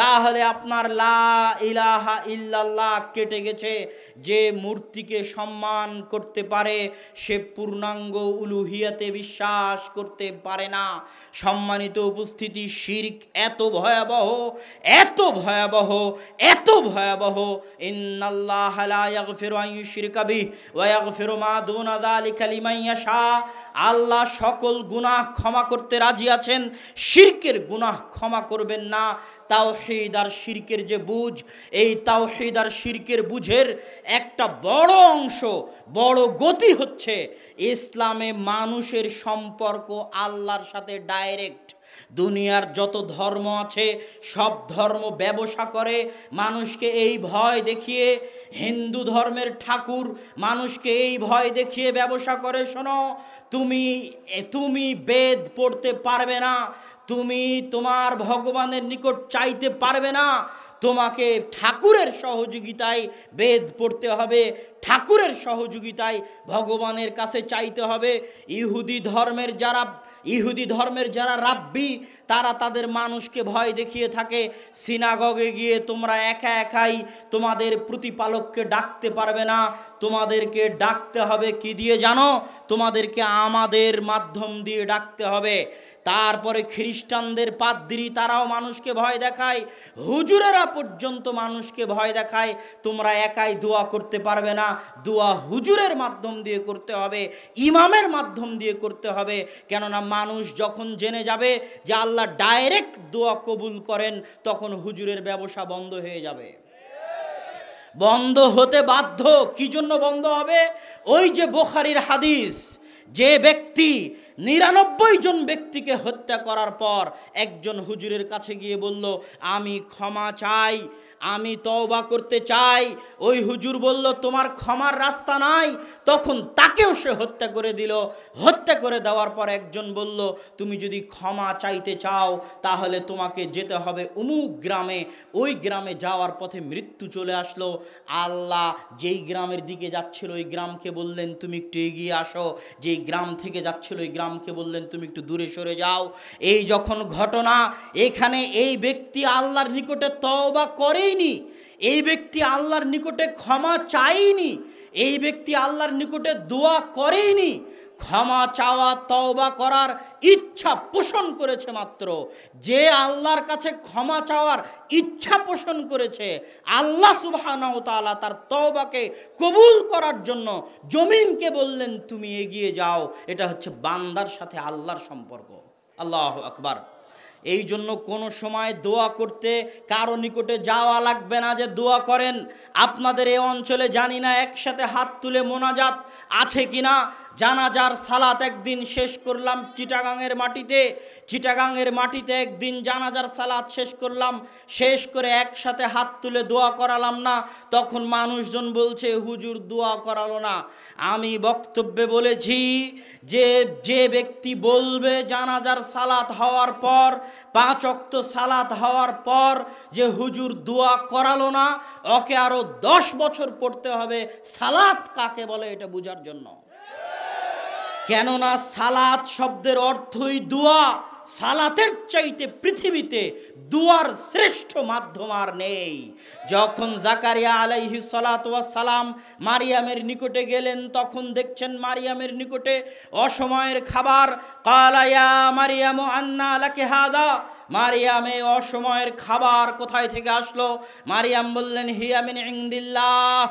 তাহলে আপনার লা ইলাহা ইল্লাল্লাহ কেটে গেছে। যে মূর্তিকে সম্মান করতে পারে সে পূর্ণাঙ্গ উলুহিয়াতে বিশ্বাস করতে পারে না। সম্মানিত উপস্থিতি, শিরক এত ভয়াবহ, এত ভয়াবহ, এত ভয়াবহ। ইন্নাল্লাহ লা ইয়াগফিরু আন ইউশরিকা বিহি ওয়া ইয়াগফিরু মা দুনা যালিকা লিমান ইয়াশা। আল্লাহ সকল গুনাহ ক্ষমা করতে রাজি আছেন, শিরকের গুনাহ ক্ষমা করবেন না। তাওহীদ আর শিরকের যে বুঝ, এই তাওহীদ আর শিরকের বুঝের একটা বড় অংশ, বড় গতি হচ্ছে ইসলামে মানুষের সম্পর্ক আল্লাহর সাথে ডাইরেক্ট। দুনিয়ার যত ধর্ম আছে সব ধর্ম ব্যবসা করে, মানুষকে এই ভয় দেখিয়ে। হিন্দু ধর্মের ঠাকুর মানুষকে এই ভয় দেখিয়ে ব্যবসা করে, শোনো তুমি বেদ পড়তে পারবে না, তুমি তোমার ভগবানের নিকট চাইতে পারবে না, তোমাকে ঠাকুরের সহযোগিতায় বেদ পড়তে হবে, ঠাকুরের সহযোগিতায় ভগবানের কাছে চাইতে হবে। ইহুদি ধর্মের যারা রাব্বি, তারা তাদের মানুষকে ভয় দেখিয়ে থাকে, সিনাগগে গিয়ে তোমরা একা একাই তোমাদের প্রতিপালককে ডাকতে পারবে না, তোমাদেরকে ডাকতে হবে কি দিয়ে জানো? তোমাদেরকে আমাদের মাধ্যম দিয়ে ডাকতে হবে। তারপরে খ্রিস্টানদের পাদ্রী, তারাও মানুষকে ভয় দেখায়, হুজুরেরা পর্যন্ত মানুষকে ভয় দেখায়, তোমরা একাই দোয়া করতে পারবে না, দোয়া হুজুরের মাধ্যম দিয়ে করতে হবে, ইমামের মাধ্যম দিয়ে করতে হবে। কেননা মানুষ যখন জেনে যাবে যে আল্লাহ ডাইরেক্ট দোয়া কবুল করেন, তখন হুজুরের ব্যবসা বন্ধ হয়ে যাবে, বন্ধ হতে বাধ্য। কি জন্য বন্ধ হবে? ওই যে বুখারীর হাদিস, যে ব্যক্তি 99 জন ব্যক্তিকে হত্যা করার পর একজন হুজুরের কাছে গিয়ে বলল, আমি ক্ষমা চাই, আমি তওবা করতে চাই, ওই হুজুর বলল তোমার ক্ষমার রাস্তা নাই, তখন তাকেও সে হত্যা করে দিল। হত্যা করে দেওয়ার পর একজন বলল, তুমি যদি ক্ষমা চাইতে চাও তাহলে তোমাকে যেতে হবে অমুক গ্রামে। ওই গ্রামে যাওয়ার পথে মৃত্যু চলে আসলো। আল্লাহ যেই গ্রামের দিকে যাচ্ছিল ওই গ্রামকে বললেন তুমি একটু এগিয়ে আসো, যেই গ্রাম থেকে যাচ্ছিল ওই গ্রামকে বললেন তুমি একটু দূরে সরে যাও। এই যখন ঘটনা, এখানে এই ব্যক্তি আল্লাহর নিকটে তওবা করেইনি, এই ব্যক্তি আল্লাহর নিকটে ক্ষমা চাইনি, এই ব্যক্তি আল্লাহর নিকটে দোয়া করেইনি। ক্ষমা চাওয়া, তওবা করার ইচ্ছা পোষণ করেছে মাত্র। যে আল্লাহর কাছে ক্ষমা চাওয়ার ইচ্ছা পোষণ করেছে, আল্লাহ সুবহানাহু ওয়া তাআলা তার তওবাকে কবুল করার জন্য জমিনকে বললেন তুমি এগিয়ে যাও। এটা হচ্ছে বান্দার সাথে আল্লাহর সম্পর্ক। আল্লাহু আকবার। এই জন্য কোনো সময় দোয়া করতে কারো নিকটে যাওয়া লাগবে না যে দোয়া করেন। আপনাদের এই অঞ্চলে জানি না একসাথে হাত তুলে মোনাজাত আছে কিনা। জানাজার সালাত একদিন শেষ করলাম চিটাগাংয়ের মাটিতে একদিন জানাজার সালাত শেষ করলাম। শেষ করে একসাথে হাত তুলে দোয়া করালাম না। তখন মানুষজন বলছে হুজুর দোয়া করালো না। আমি বক্তব্যে বলেছি যে ব্যক্তি বলবে জানাজার সালাত হওয়ার পর, 5 ওয়াক্ত সালাত হওয়ার পর যে হুজুর দোয়া করালো না, ওকে আরো 10 বছর পড়তে হবে সালাত কাকে বলে এটা বোঝার জন্য। কেননা সালাত শব্দের অর্থই দোয়া। সালাতের চাইতে পৃথিবীতে দুয়ার শ্রেষ্ঠ মাধ্যম আর নেই। যখন জাকারিয়া আলাইহিস সালাতু ওয়াস সালাম মারিয়ামের নিকটে গেলেন, তখন দেখছেন মারিয়ামের নিকটে অসময়ের খাবার। ক্বালা ইয়া মারিয়ামু আন্না লাকি হাদা, মারিয়ামে অসময়ের খাবার কোথায় থেকে আসলো? মারিয়াম বললেন হিয়া মিন ইনদিল্লাহ,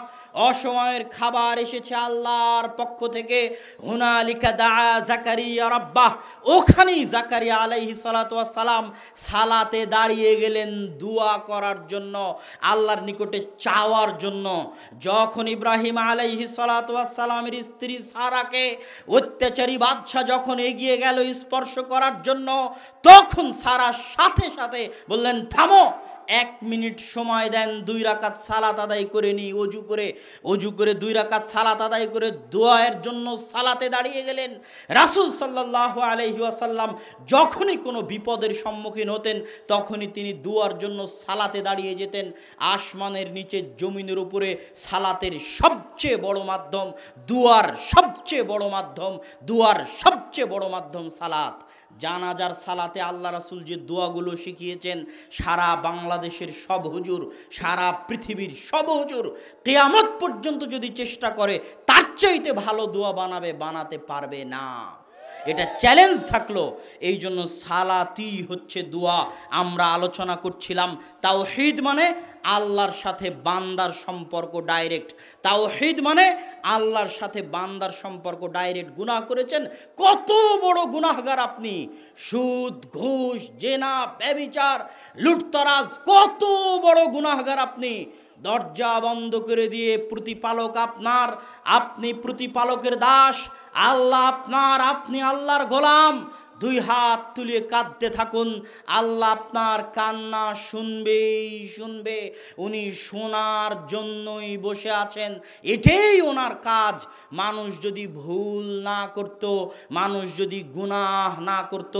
অসময়ের খাবার এসেছে আল্লাহর পক্ষ থেকে। হুনালিকা দাআ জাকারিয়া রাব্বাহ, ওখানেই জাকারিয়া আলাইহিস সালাতু ওয়াস সালাম সালাতে দাঁড়িয়ে গেলেন দোয়া করার জন্য, আল্লাহর নিকটে চাওয়ার জন্য। যখন ইব্রাহিম আলাইহিস সালাতু ওয়াস সালামের স্ত্রী সারাকে অত্যাচারী বাদশা যখন এগিয়ে গেল স্পর্শ করার জন্য, তখন সারা সাথে সাথে বললেন থামো, 1 মিনিট সময় দেন, 2 রাকাত সালাত আদায় করে নি। অজু করে 2 রাকাত সালাত আদায় করে দোয়ার জন্য সালাতে দাঁড়িয়ে গেলেন। রাসূল সাল্লাল্লাহু আলাইহি ওয়াসাল্লাম যখনই কোনো বিপদের সম্মুখীন হতেন, তখনই তিনি দোয়ার জন্য সালাতে দাঁড়িয়ে যেতেন। আসমানের নিচে জমিনের উপরে সালাতের সবচেয়ে বড় মাধ্যম, দুয়ার সবচেয়ে বড় মাধ্যম সালাত। জানাজার সালাতে আল্লাহ রাসূল যে দোয়াগুলো শিখিয়েছেন, সারা বাংলাদেশের সব হুজুর, সারা পৃথিবীর সব হুজুর কিয়ামত পর্যন্ত যদি চেষ্টা করে তার চাইতে ভালো দোয়া বানাতে পারবে না। এটা চ্যালেঞ্জ থাকলো। এই জন্য সালাতই হচ্ছে দোয়া। আমরা আলোচনা করছিলাম তাওহীদ মানে আল্লাহর সাথে বান্দার সম্পর্ক ডাইরেক্ট। তাওহীদ মানে আল্লাহর সাথে বান্দার সম্পর্ক ডাইরেক্ট। গুনাহ করেছেন, কত বড় গুনাহগার আপনি, সুদ, ঘুষ, জেনা, ব্যভিচার, লুটতরাজ, কত বড় গুনাহগার আপনি। দরজা বন্ধ করে দিয়ে প্রতিপালক আপনার, আপনি প্রতিপালকের দাস, আল্লাহ আপনার, আপনি আল্লাহর গোলাম। 2 হাত তুলে কাঁদতে থাকুন, আল্লাহ আপনার কান্না শুনবে। উনি শোনার জন্যই বসে আছেন, এটাই ওনার কাজ। মানুষ যদি ভুল না করত, মানুষ যদি গুনাহ না করত,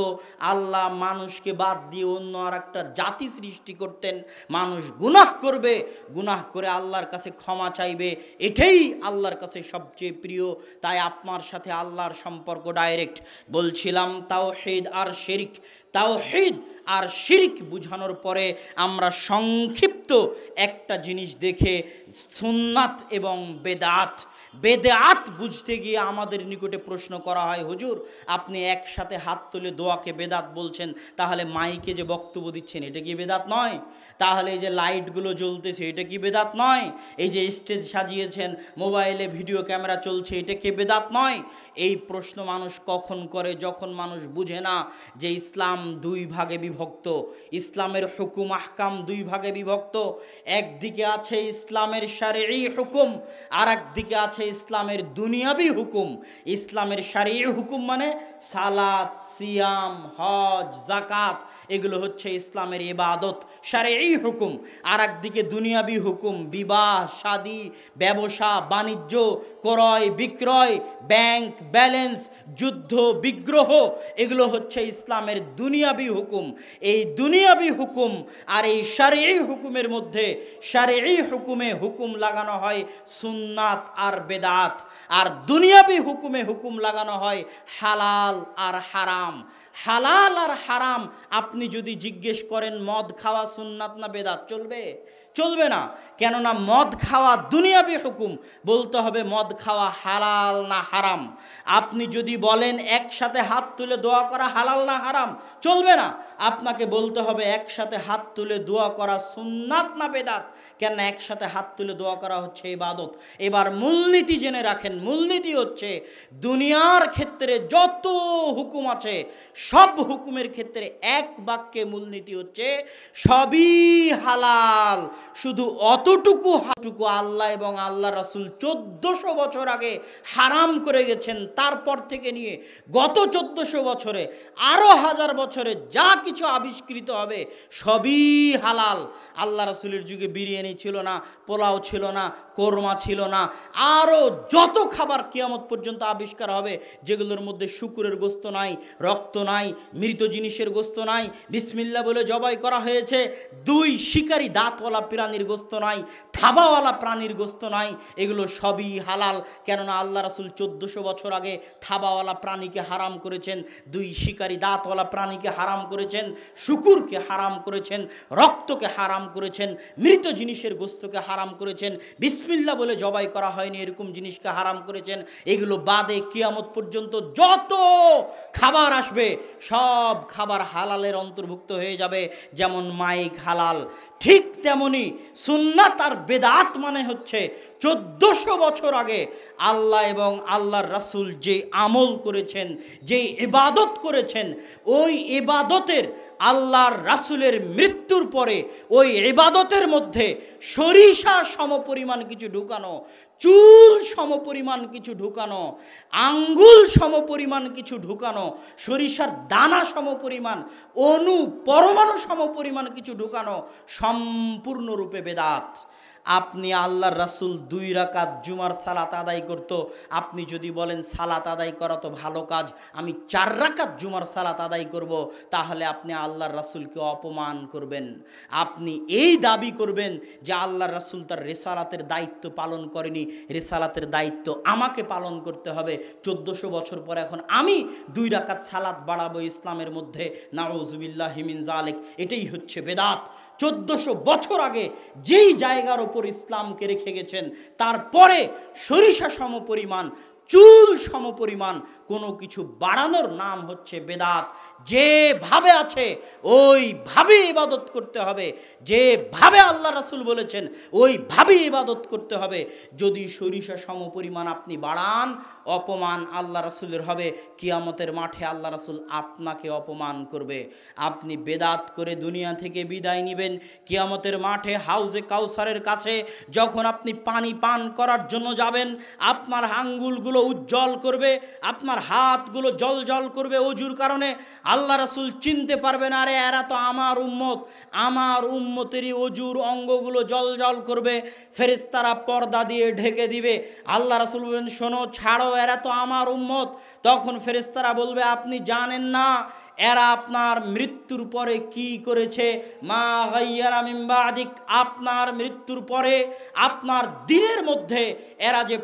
আল্লাহ মানুষকে বাদ দিয়ে অন্য আর একটা জাতি সৃষ্টি করতেন। মানুষ গুনাহ করবে, গুনাহ করে আল্লাহর কাছে ক্ষমা চাইবে, এটাই আল্লাহর কাছে সবচেয়ে প্রিয়। তাই আপনার সাথে আল্লাহর সম্পর্ক ডাইরেক্ট। বলছিলাম তাওহীদ আর শিরক বুঝানোর পরে আমরা সংক্ষিপ্ত একটা জিনিস দেখে, সুন্নাত এবং বেদাত বুঝতে গিয়ে আমাদের নিকটে প্রশ্ন করা হয়, হুজুর আপনি একসাথে হাত তুলে দোয়াকে বেদাত বলছেন, তাহলে মাইকে যে বক্তব্য দিচ্ছেন এটা কি বেদাত নয়? তাহলে এই যে লাইটগুলো জ্বলতেছে এটা কি বেদাত নয়? এই যে স্টেজ সাজিয়েছেন, মোবাইলে ভিডিও ক্যামেরা চলছে, এটা কি বেদাত নয়? এই প্রশ্ন মানুষ কখন করে? যখন মানুষ বুঝে না যে ইসলাম 2 ভাগে বিভক্ত, ইসলামের হুকুম আহকাম 2 ভাগে বিভক্ত। একদিকে আছে ইসলামের শারঈ হুকুম, আর একদিকে আছে ইসলামের দুনিয়াবি হুকুম। ইসলামের শারঈ হুকুম মানে সালাত, সিয়াম, হজ, যাকাত, এগুলো হচ্ছে ইসলামের ইবাদত, শারঈ হুকুম। আর একদিকে দুনিয়াবি হুকুম, বিবাহ, শাদী, ব্যবসা, বাণিজ্য, ক্রয় বিক্রয়, ব্যাংক ব্যালেন্স, যুদ্ধ বিগ্রহ, এগুলো হচ্ছে ইসলামের দুনিয়াবি হুকুম। এই দুনিয়াবি হুকুম আর এই শারঈ হুকুমের মধ্যে, শারঈ হুকুমে হুকুম লাগানো হয় সুন্নাত আর বেদাত, আর দুনিয়াবি হুকুমে হুকুম লাগানো হয় হালাল আর হারাম। হালাল আর হারাম আপনি যদি জিজ্ঞেস করেন মদ খাওয়া সুন্নাত না বেদাত, চলবে না। কেননা মদ খাওয়া দুনিয়াবি হুকুম, বলতে হবে মদ খাওয়া হালাল না হারাম। আপনি যদি বলেন একসাথে হাত তুলে দোয়া করা হালাল না হারাম, চলবে না। আপনাকে বলতে হবে একসাথে হাত তুলে দোয়া করা সুন্নাত না বেদাত। কেন একসাথে হাত তুলে দোয়া করা হচ্ছে ইবাদত। এবার মূলনীতি জেনে রাখেন, মূলনীতি হচ্ছে দুনিয়ার ক্ষেত্রে যত হুকুম আছে সব হুকুমের ক্ষেত্রে এক বাক্যে মূলনীতি হচ্ছে সবই হালাল, শুধু অতটুকু আল্লাহ এবং আল্লাহ রাসূল 1400 বছর আগে হারাম করে গেছেন। তারপর থেকে নিয়ে গত 1400 বছরে আরো 1000 বছরে যা কিছু আবিষ্কৃত হবে সবই হালাল। আল্লাহ রাসূলের যুগে বিরিয়ানি ছিল না, পোলাও ছিল না, কোরমা ছিল না, আরো যত খাবার কিয়ামত পর্যন্ত আবিষ্কার হবে যেগুলোর মধ্যে শুকরের গোশত নাই, রক্ত নাই, মৃত জিনিসের গোশত নাই, বিসমিল্লাহ বলে জবাই করা হয়েছে, 2 শিকারী দাঁতওয়ালা প্রাণীর গোশত নাই, থাবাওয়ালা প্রাণীর গোশত নাই, এগুলো সবই হালাল। কেননা আল্লাহ রাসূল 1400 বছর আগে থাবাওয়ালা প্রাণীকে হারাম করেছেন, 2 শিকারী দাঁতওয়ালা প্রাণীকে হারাম করেছেন, শুকুরকে হারাম করেছেন, রক্তকে হারাম করেছেন, মৃত জিনিসের গোশতকে হারাম করেছেন, বিসমিল্লাহ বলে জবাই করা হয়নি এরকম জিনিসকে হারাম করেছেন। এগুলো বাদে কিয়ামত পর্যন্ত যত খাবার আসবে সব খাবার হালালের অন্তর্ভুক্ত হয়ে যাবে। যেমন মাইক হালাল, ঠিক তেমনি সুন্নাত আর বেদাত মানে হচ্ছে 1400 বছর আগে আল্লাহ এবং আল্লাহর রাসূল যে আমল করেছেন, যে ইবাদত করেছেন, ওই ইবাদতের আল্লাহর রাসূলের মৃত্যুর পরে ওই ইবাদতের মধ্যে সরিষা সমপরিমাণ কিছু ঢুকানো, চুল সমপরিমাণ কিছু ঢুকানো, আঙ্গুল সমপরিমাণ কিছু ঢুকানো, সরিষার দানা সমপরিমাণ, অণু পরমাণু সমপরিমাণ কিছু ঢুকানো সম্পূর্ণরূপে বেদাত। আপনি আল্লাহর রাসূল 2 রাকাত জুমার সালাত আদায় করত, আপনি যদি বলেন সালাত আদায় করা তো ভালো কাজ, আমি 4 রাকাত জুমার সালাত আদায় করব, তাহলে আপনি আল্লাহর রাসূলকে অপমান করবেন। আপনি এই দাবি করবেন যে আল্লাহর রাসূল তার রিসালাতের দায়িত্ব পালন করেনি, রিসালাতের দায়িত্ব আমাকে পালন করতে হবে। 1400 বছর পর এখন আমি 2 রাকাত সালাত বাড়াবো ইসলামের মধ্যে, নাউযুবিল্লাহি মিন যালিক। এটাই হচ্ছে বেদাত। 1400 বছর আগে যেই জায়গার ওপর ইসলামকে রেখে গেছেন, তারপরে সরিষা সমপরিমাণ, চুল সমপরিমাণ কোনো কিছু বাড়ানোর নাম হচ্ছে বেদাত। যেভাবে আছে ওইভাবে ইবাদত করতে হবে, যেভাবে আল্লাহ রাসূল বলেছেন ওইভাবে ইবাদত করতে হবে। যদি সরিষা সমপরিমাণ আপনি বাড়ান, অপমান আল্লাহ রাসূলের হবে। কিয়ামতের মাঠে আল্লাহ রাসূল আপনাকে অপমান করবে। আপনি বেদাত করে দুনিয়া থেকে বিদায় নেবেন, কিয়ামতের মাঠে হাউজে কাউসারের কাছে যখন আপনি পানি পান করার জন্য যাবেন, আপনার আঙ্গুলগুলো উজ্জ্বল করবে, আপনার হাতগুলো জল জল করবে ওযুর কারণে। আল্লাহ রাসূল চিনতে পারবেন, আরে এরা তো আমার উম্মত, আমার উম্মতেরই ওযুর অঙ্গগুলো জল জল করবে। ফেরেশতারা পর্দা দিয়ে ঢেকে দিবে। আল্লাহ রাসূল বলেন, শোনো, ছাড়ো, এরা তো আমার উম্মত। তখন ফেরেশতারা বলবে, আপনি জানেন না এরা আপনার মৃত্যুর পরে কি করেছে? মা গায়্যারা মিন বাদিক, আপনার মৃত্যুর পরে আপনার দিনের মধ্যে এরা যে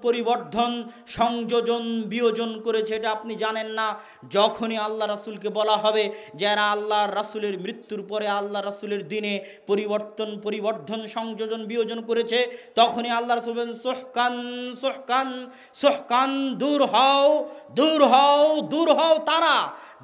পরিবর্ধন, সংযোজন, বিয়োজন করেছে, এটা আপনি জানেন না। যখনই আল্লাহ রাসূলকে বলা হবে যে এরা আল্লাহর রাসূলের মৃত্যুর পরে আল্লাহ রাসূলের দিনে পরিবর্ধন, সংযোজন, বিয়োজন করেছে, তখনই আল্লাহ রাসূল বলেন, সুহকান সুহকান সুহকান, দূর হও, দূর হও, দূর হও তারা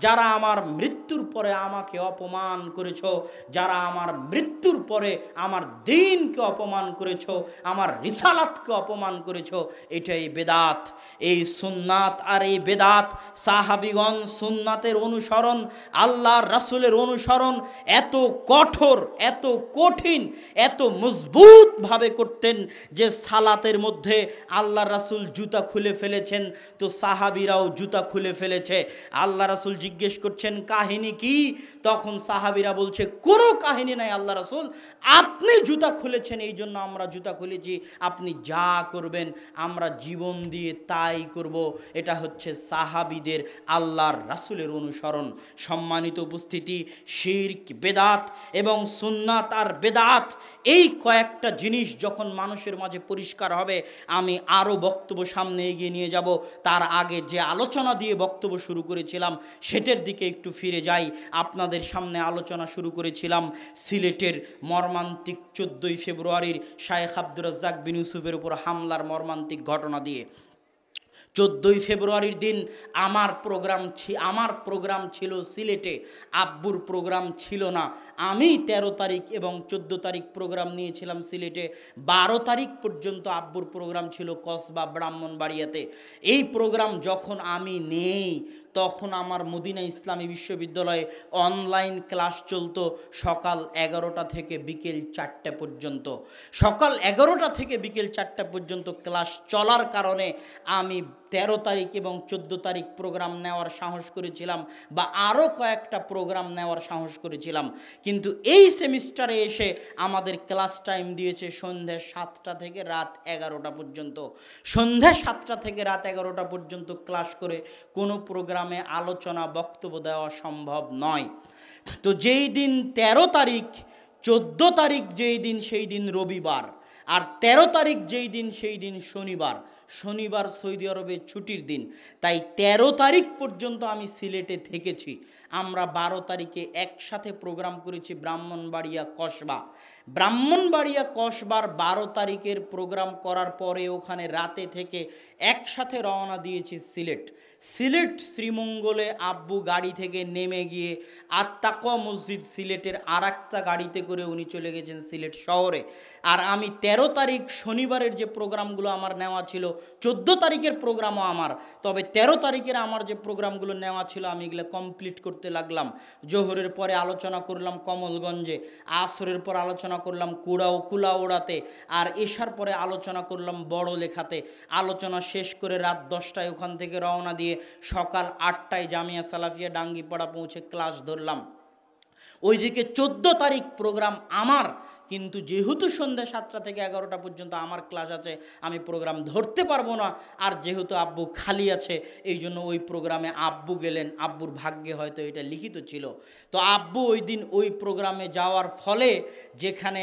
যারা আমার মৃত্যুর পরে আমাকে অপমান করেছো, যারা আমার মৃত্যুর পরে আমার দ্বীনকে অপমান করেছো, আমার রিসালাতকে অপমান করেছো। এটাই বেদাত। এই সুন্নাত আর এই বেদাত, সাহাবীগণ সুন্নাতের অনুসরণ, আল্লাহর রাসূলের অনুসরণ এত কঠোর, এত কঠিন, এত মজবুত ভাবে করতেন যে সালাতের মধ্যে আল্লাহর রাসূল জুতা খুলে ফেলেছেন, তো সাহাবীরাও জুতা খুলে ফেলেছে। আল্লাহ রাসূল জিজ্ঞেস করছেন, কাহিনী কি? তখন সাহাবীরা বলছে, কোনো কাহিনী নাই আল্লাহ রাসূল, আপনি জুতা খুলেছেন এই জন্য আমরা জুতা খুলেছি, আপনি যা করবেন আমরা জীবন দিয়ে তাই করব। এটা হচ্ছে সাহাবীদের আল্লাহর রাসূলের অনুসরণ। সম্মানিত উপস্থিতি, শিরক, বেদাত এবং সুন্নাত আর বেদাত, এই কয়েকটা জিনিস যখন মানুষের মাঝে পরিষ্কার হবে, আমি আরও বক্তব্য সামনে এগিয়ে নিয়ে যাব। তার আগে যে আলোচনা দিয়ে বক্তব্য শুরু করেছিলাম সেটার দিকে একটু ফিরে যাই। আপনাদের সামনে আলোচনা শুরু করেছিলাম সিলেটের মর্মান্তিক 14ই ফেব্রুয়ারির শায়েখ আব্দুর রাজ্জাক বিন ইউসুফের উপর হামলার মর্মান্তিক ঘটনা দিয়ে। 14ই ফেব্রুয়ারির দিন আমার প্রোগ্রাম ছিল সিলেটে, আব্বুর প্রোগ্রাম ছিল না। আমি 13 তারিখ এবং 14 তারিখ প্রোগ্রাম নিয়েছিলাম সিলেটে। 12 তারিখ পর্যন্ত আব্বুর প্রোগ্রাম ছিল কসবা ব্রাহ্মণবাড়িয়াতে। এই প্রোগ্রাম যখন আমি নেই তখন আমার মদিনা ইসলামী বিশ্ববিদ্যালয়ে অনলাইন ক্লাস চলতো সকাল 11টা থেকে বিকেল 4টা পর্যন্ত। সকাল 11টা থেকে বিকেল 4টা পর্যন্ত ক্লাস চলার কারণে আমি 13 তারিখ এবং 14 তারিখ প্রোগ্রাম নেওয়ার সাহস করেছিলাম, বা আরও কয়েকটা প্রোগ্রাম নেওয়ার সাহস করেছিলাম। কিন্তু এই সেমিস্টারে এসে আমাদের ক্লাস টাইম দিয়েছে সন্ধ্যা 7টা থেকে রাত 11টা পর্যন্ত। সন্ধ্যা 7টা থেকে রাত 11টা পর্যন্ত ক্লাস করে কোনো প্রোগ্রামে আলোচনা বক্তব্য দেওয়া সম্ভব নয়। তো যেই দিন 13 তারিখ, 14 তারিখ যেই দিন সেই দিন রবিবার, আর 13 তারিখ যেই দিন সেই দিন শনিবার। শনিবার সৌদি আরবে ছুটির দিন, তাই 13 তারিখ পর্যন্ত আমি সিলেটে থেকেছি। আমরা 12 তারিখে একসাথে প্রোগ্রাম করেছি ব্রাহ্মণবাড়িয়া কসবা। ব্রাহ্মণবাড়িয়া কসবার 12 তারিখের প্রোগ্রাম করার পরে ওখানে রাতে থেকে একসাথে রওনা দিয়েছি সিলেট শ্রীমঙ্গলে। আব্বু গাড়ি থেকে নেমে গিয়ে আত্তাকওয়া মসজিদ সিলেটের আরেকটা গাড়িতে করে উনি চলে গেছেন সিলেট শহরে। আর আমি 13 তারিখ শনিবারের যে প্রোগ্রামগুলো আমার নেওয়া ছিল, 14 তারিখের প্রোগ্রামও আমার, তবে 13 তারিখের আমার যে প্রোগ্রামগুলো নেওয়া ছিল আমি এগুলো কমপ্লিট করতে লাগলাম। জোহরের পরে আলোচনা করলাম কমলগঞ্জে, আসরের পর আলোচনা করলাম কুলাউড়াতে, আর এশার পরে আলোচনা করলাম বড় লেখাতে। আলোচনা শেষ করে রাত 10টায় ওখান থেকে রওনা দিয়ে সকাল 8টায় জামিয়া সালাফিয়া ডাঙ্গিপাড়া পৌঁছে ক্লাস ধরলাম। ওইদিকে 14 তারিখ প্রোগ্রাম আমার, কিন্তু যেহেতু সন্ধ্যা 7টা থেকে 11টা পর্যন্ত আমার ক্লাস আছে, আমি প্রোগ্রাম ধরতে পারবো না। আর যেহেতু আব্বু খালি আছে, এই জন্য ওই প্রোগ্রামে আব্বু গেলেন। আব্বুর ভাগ্যে হয়তো এটা লিখিত ছিল। তো আব্বু ওই দিন ওই প্রোগ্রামে যাওয়ার ফলে যেখানে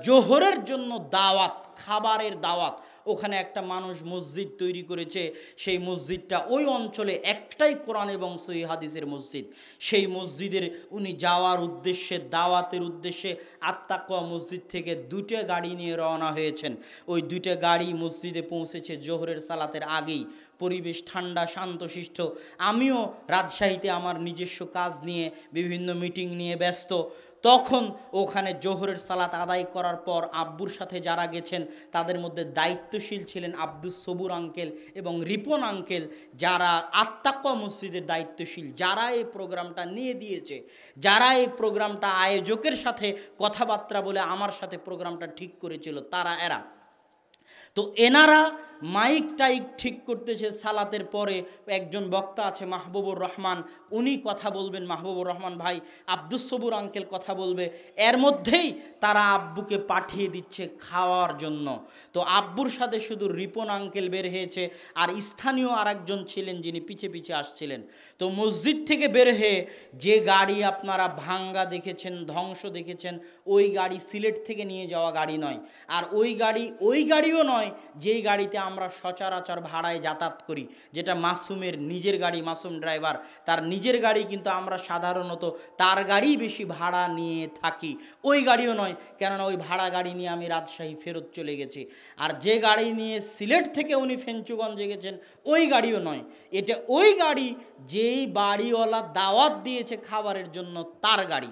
জোহরের জন্য দাওয়াত, খাবারের দাওয়াত, ওখানে একটা মানুষ মসজিদ তৈরি করেছে। সেই মসজিদটা ওই অঞ্চলে একটাই কোরআন এবং সহিহ হাদিসের মসজিদ। সেই মসজিদের উনি যাওয়ার উদ্দেশ্যে, দাওয়াতের উদ্দেশ্যে আত্তাকওয়া মসজিদ থেকে 2টা গাড়ি নিয়ে রওনা হয়েছেন। ওই 2টা গাড়ি মসজিদে পৌঁছেছে জোহরের সালাতের আগেই। পরিবেশ ঠান্ডা শান্তশিষ্ট। আমিও রাজশাহীতে আমার নিজস্ব কাজ নিয়ে, বিভিন্ন মিটিং নিয়ে ব্যস্ত। তখন ওখানে জোহরের সালাত আদায় করার পর আব্বুর সাথে যারা গেছেন তাদের মধ্যে দায়িত্বশীল ছিলেন আব্দুস সবুর আঙ্কেল এবং রিপন আঙ্কেল, যারা আত্তাকওয়া মসজিদের দায়িত্বশীল, যারা এই প্রোগ্রামটা নিয়ে দিয়েছে, যারা এই প্রোগ্রামটা আয়োজকের সাথে কথাবার্তা বলে আমার সাথে প্রোগ্রামটা ঠিক করেছিল, তারা এরা। তো এনারা মাইক টাইক ঠিক করতেছে। সালাতের পরে একজন বক্তা আছে মাহবুবুর রহমান, উনি কথা বলবেন, মাহবুবুর রহমান ভাই। আব্দুস সবুর আঙ্কেল কথা বলবে। এর মধ্যেই তারা আব্বুকে পাঠিয়ে দিচ্ছে খাওয়ার জন্য। তো আব্বুর সাথে শুধু রিপন আঙ্কেল বের হয়েছে, আর স্থানীয় আরেকজন ছিলেন যিনি পিছে পিছে আসছিলেন। তো মসজিদ থেকে বের হয়ে যে গাড়ি আপনারা ভাঙ্গা দেখেছেন, ধ্বংস দেখেছেন, ওই গাড়ি সিলেট থেকে নিয়ে যাওয়া গাড়ি নয়। আর ওই গাড়িও নয় যেই গাড়িতে আমরা সচরাচর ভাড়ায় যাতায়াত করি, যেটা মাসুমের নিজের গাড়ি। মাসুম ড্রাইভার, তার নিজের গাড়ি, কিন্তু আমরা সাধারণত তার গাড়ি বেশি ভাড়া নিয়ে থাকি। ওই গাড়িও নয়, কেননা ওই ভাড়া গাড়ি নিয়ে আমি রাজশাহী ফেরত চলে গেছি। আর যে গাড়ি নিয়ে সিলেট থেকে উনি ফেঞ্চুগঞ্জে গেছেন, ওই গাড়িও নয়। এটা ওই গাড়ি যেই বাড়িওয়ালা দাওয়াত দিয়েছে খাবারের জন্য, তার গাড়ি।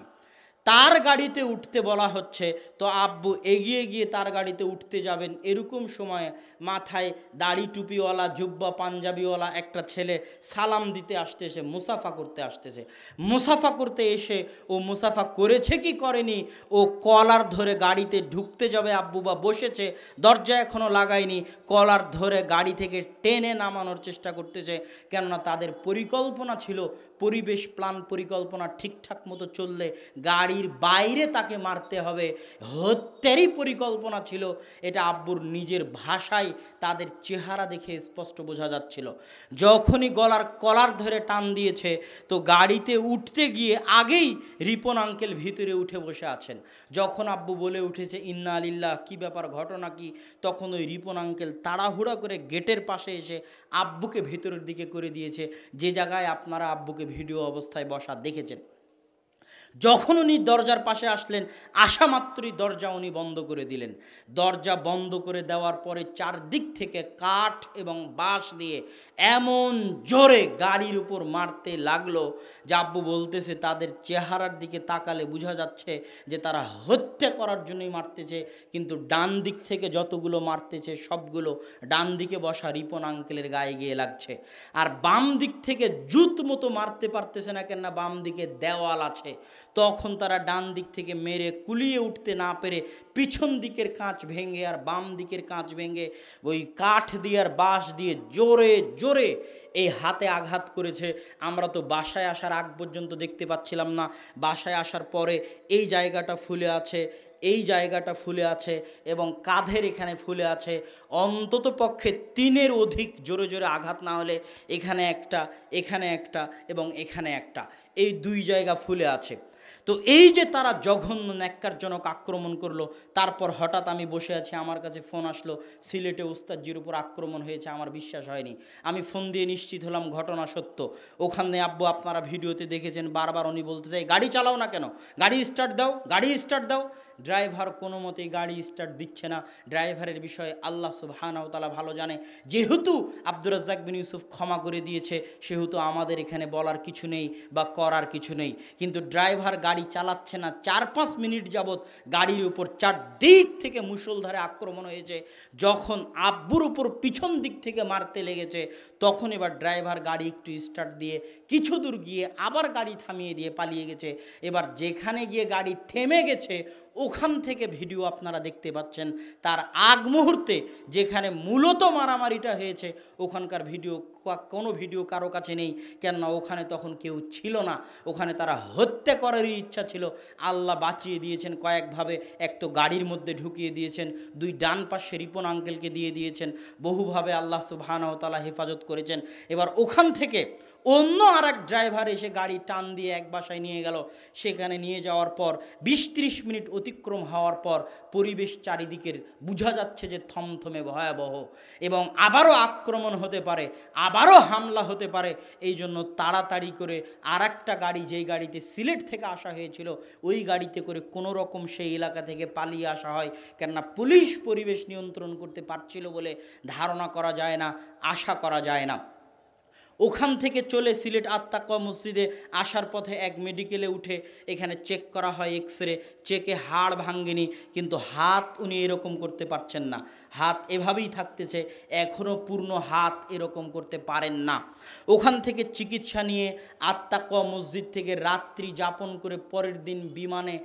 তার গাড়িতে উঠতে বলা হচ্ছে। তো আব্বু এগিয়ে গিয়ে তার গাড়িতে উঠতে যাবেন, এরকম সময় মাথায় দাড়ি টুপিওয়ালা, জুব্বা পাঞ্জাবিওয়ালা একটা ছেলে সালাম দিতে আসতেছে, মুসাফা করতে আসতেছে। মুসাফা করতে এসে ও মুসাফা করেছে কি করেনি, ও কলার ধরে গাড়িতে ঢুকতে যাবে, আব্বু বা বসেছে, দরজা এখনও লাগায়নি, কলার ধরে গাড়ি থেকে টেনে নামানোর চেষ্টা করতেছে। কেননা তাদের পরিকল্পনা ছিল, পরিবেশ প্ল্যান পরিকল্পনা ঠিকঠাক মতো চললে গাড়ি গাড়ির বাইরে তাকে মারতে হবে, হত্যারই পরিকল্পনা ছিল। এটা আব্বুর নিজের ভাষায় তাদের চেহারা দেখে স্পষ্ট বোঝা যাচ্ছিল। যখনই গলার কলার ধরে টান দিয়েছে তো গাড়িতে উঠতে গিয়ে আগেই রিপন আঙ্কেল ভিতরে উঠে বসে আছেন। যখন আব্বু বলে উঠেছে ইন্না লিল্লাহ, কী ব্যাপার, ঘটনা কি, তখন ওই রিপন আঙ্কেল তাড়াহুড়া করে গেটের পাশে এসে আব্বুকে ভিতরের দিকে করে দিয়েছে, যে জায়গায় আপনারা আব্বুকে ভিডিও অবস্থায় বসা দেখেছেন। যখন উনি দরজার পাশে আসলেন, আসা মাত্রই দরজা উনি বন্ধ করে দিলেন। দরজা বন্ধ করে দেওয়ার পরে চারদিক থেকে কাঠ এবং বাঁশ দিয়ে এমন জোরে গাড়ির উপর মারতে লাগলো যে আব্বু বলতেছে তাদের চেহারার দিকে তাকালে বোঝা যাচ্ছে যে তারা হত্যা করার জন্যই মারতেছে, কিন্তু ডান দিক থেকে যতগুলো মারতেছে সবগুলো ডান দিকে বসা রিপন আঙ্কেলের গায়ে গিয়ে লাগছে। আর বাম দিক থেকে জুত মতো মারতে পারতেছে না, কেননা বাম দিকে দেওয়াল আছে। তখন তারা ডান দিক থেকে মেরে কুলিয়ে উঠতে না পেরে পিছন দিকের কাঁচ ভেঙে আর বাম দিকের কাঁচ ভেঙে ওই কাঠ দিয়ে আর বাঁশ দিয়ে জোরে জোরে এই হাতে আঘাত করেছে। আমরা তো বাসায় আসার আগ পর্যন্ত দেখতে পাচ্ছিলাম না, বাসায় আসার পরে এই জায়গাটা ফুলে আছে, এই জায়গাটা ফুলে আছে এবং কাঁধের এখানে ফুলে আছে। অন্তত পক্ষে 3-এর অধিক জোরে জোরে আঘাত না হলে এখানে একটা, এখানে একটা এবং এখানে একটা, এই 2 জায়গা ফুলে আছে। তো এই যে তারা জঘন্য ন্যাক্কারজনক আক্রমণ করলো, তারপর হঠাৎ আমি বসে আছি, আমার কাছে ফোন আসলো সিলেটে ওস্তাদজির উপর আক্রমণ হয়েছে। আমার বিশ্বাস হয়নি। আমি ফোন দিয়ে নিশ্চিত হলাম ঘটনা সত্য। ওখানে আব্বু আপনারা ভিডিওতে দেখেছেন, বারবার উনি বলতে চাই গাড়ি চালাও না কেন, গাড়ি স্টার্ট দাও, গাড়ি স্টার্ট দাও। ড্রাইভার কোনো মতেই গাড়ি স্টার্ট দিচ্ছে না। ড্রাইভারের বিষয়ে আল্লাহ সুবহানাহু ওয়া তাআলা ভালো জানে। যেহেতু আব্দুর রাজ্জাক বিন ইউসুফ ক্ষমা করে দিয়েছে, সেহেতু আমাদের এখানে বলার কিছু নেই বা করার কিছু নেই। কিন্তু ড্রাইভার গাড়ি চালাচ্ছে না, 4-5 মিনিট যাবৎ গাড়ির উপর চারদিক থেকে মুষলধারে আক্রমণ হয়েছে। যখন আব্বুর উপর পিছন দিক থেকে মারতে লেগেছে, তখন এবার ড্রাইভার গাড়ি একটু স্টার্ট দিয়ে কিছু দূর গিয়ে আবার গাড়ি থামিয়ে দিয়ে পালিয়ে গেছে। এবার যেখানে গিয়ে গাড়ি থেমে গেছে ওখান থেকে ভিডিও আপনারা দেখতে পাচ্ছেন। তার আগ মুহূর্তে যেখানে মূলত মারামারিটা হয়েছে ওখানকার ভিডিও, কোনো ভিডিও কারো কাছে নেই, কেননা ওখানে তখন কেউ ছিল না। ওখানে তারা হত্যা করারই ইচ্ছা ছিল। আল্লাহ বাঁচিয়ে দিয়েছেন কয়েকভাবে। এক তো গাড়ির মধ্যে ঢুকিয়ে দিয়েছেন, 2 ডান পাশে রিপন আঙ্কেলকে দিয়ে দিয়েছেন, বহুভাবে আল্লাহ সুবহানাহু ওয়া তাআলা হেফাজত করেছেন। এবার ওখান থেকে অন্য আর এক ড্রাইভার এসে গাড়ি টান দিয়ে এক বাসায় নিয়ে গেল। সেখানে নিয়ে যাওয়ার পর 20-30 মিনিট অতিক্রম হওয়ার পর পরিবেশ চারিদিকের বোঝা যাচ্ছে যে থমথমে ভয়াবহ এবং আবারও আক্রমণ হতে পারে, আবারও হামলা হতে পারে। এই জন্য তাড়াতাড়ি করে আর একটা গাড়ি, যেই গাড়িতে সিলেট থেকে আসা হয়েছিল, ওই গাড়িতে করে কোনো রকম সেই এলাকা থেকে পালিয়ে আসা হয়। কেননা পুলিশ পরিবেশ নিয়ন্ত্রণ করতে পারছিল বলে ধারণা করা যায় না, আশা করা যায় না। ওখান থেকে চলে সিলেট আত্তাকওয়া মসজিদে আসার পথে এক মেডিকেলে উঠে এখানে চেক করা হয়, এক্সরে। চেকে হাড় ভাঙ্গেনি, কিন্তু হাত উনি এরকম করতে পারছেন না, হাত এভাবেই থাকতেছে, এখনও পূর্ণ হাত এরকম করতে পারেন না। ওখান থেকে চিকিৎসা নিয়ে আত্তাকওয়া মসজিদ থেকে রাত্রি যাপন করে পরের দিন বিমানে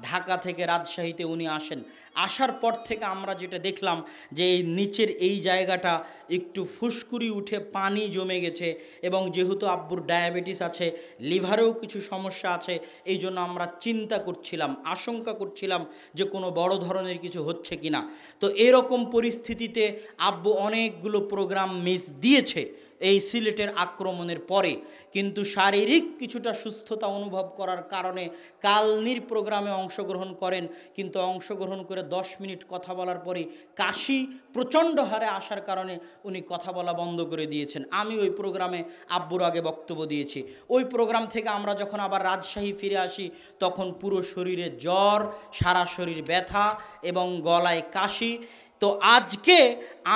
ঢাকা থেকে রাজশাহীতে উনি আসেন। আসার পর থেকে আমরা যেটা দেখলাম যে এই নিচের এই জায়গাটা একটু ফুসকুড়ি উঠে পানি জমে গেছে এবং যেহেতু আব্বুর ডায়াবেটিস আছে, লিভারেও কিছু সমস্যা আছে, এই জন্য আমরা চিন্তা করছিলাম, আশঙ্কা করছিলাম যে কোনো বড় ধরনের কিছু হচ্ছে কিনা। তো এরকম পরিস্থিতিতে আব্বু অনেকগুলো প্রোগ্রাম মিস দিয়েছে এই সিলেটের আক্রমণের পরে, কিন্তু শারীরিক কিছুটা সুস্থতা অনুভব করার কারণে কালনির প্রোগ্রামে অংশগ্রহণ করেন। কিন্তু অংশগ্রহণ করে 10 মিনিট কথা বলার পরে কাশি প্রচণ্ড হারে আসার কারণে উনি কথা বলা বন্ধ করে দিয়েছেন। আমি ওই প্রোগ্রামে আব্বুর আগে বক্তব্য দিয়েছি। ওই প্রোগ্রাম থেকে আমরা যখন আবার রাজশাহী ফিরে আসি তখন পুরো শরীরে জ্বর, সারা শরীর ব্যথা এবং গলায় কাশি। তো আজকে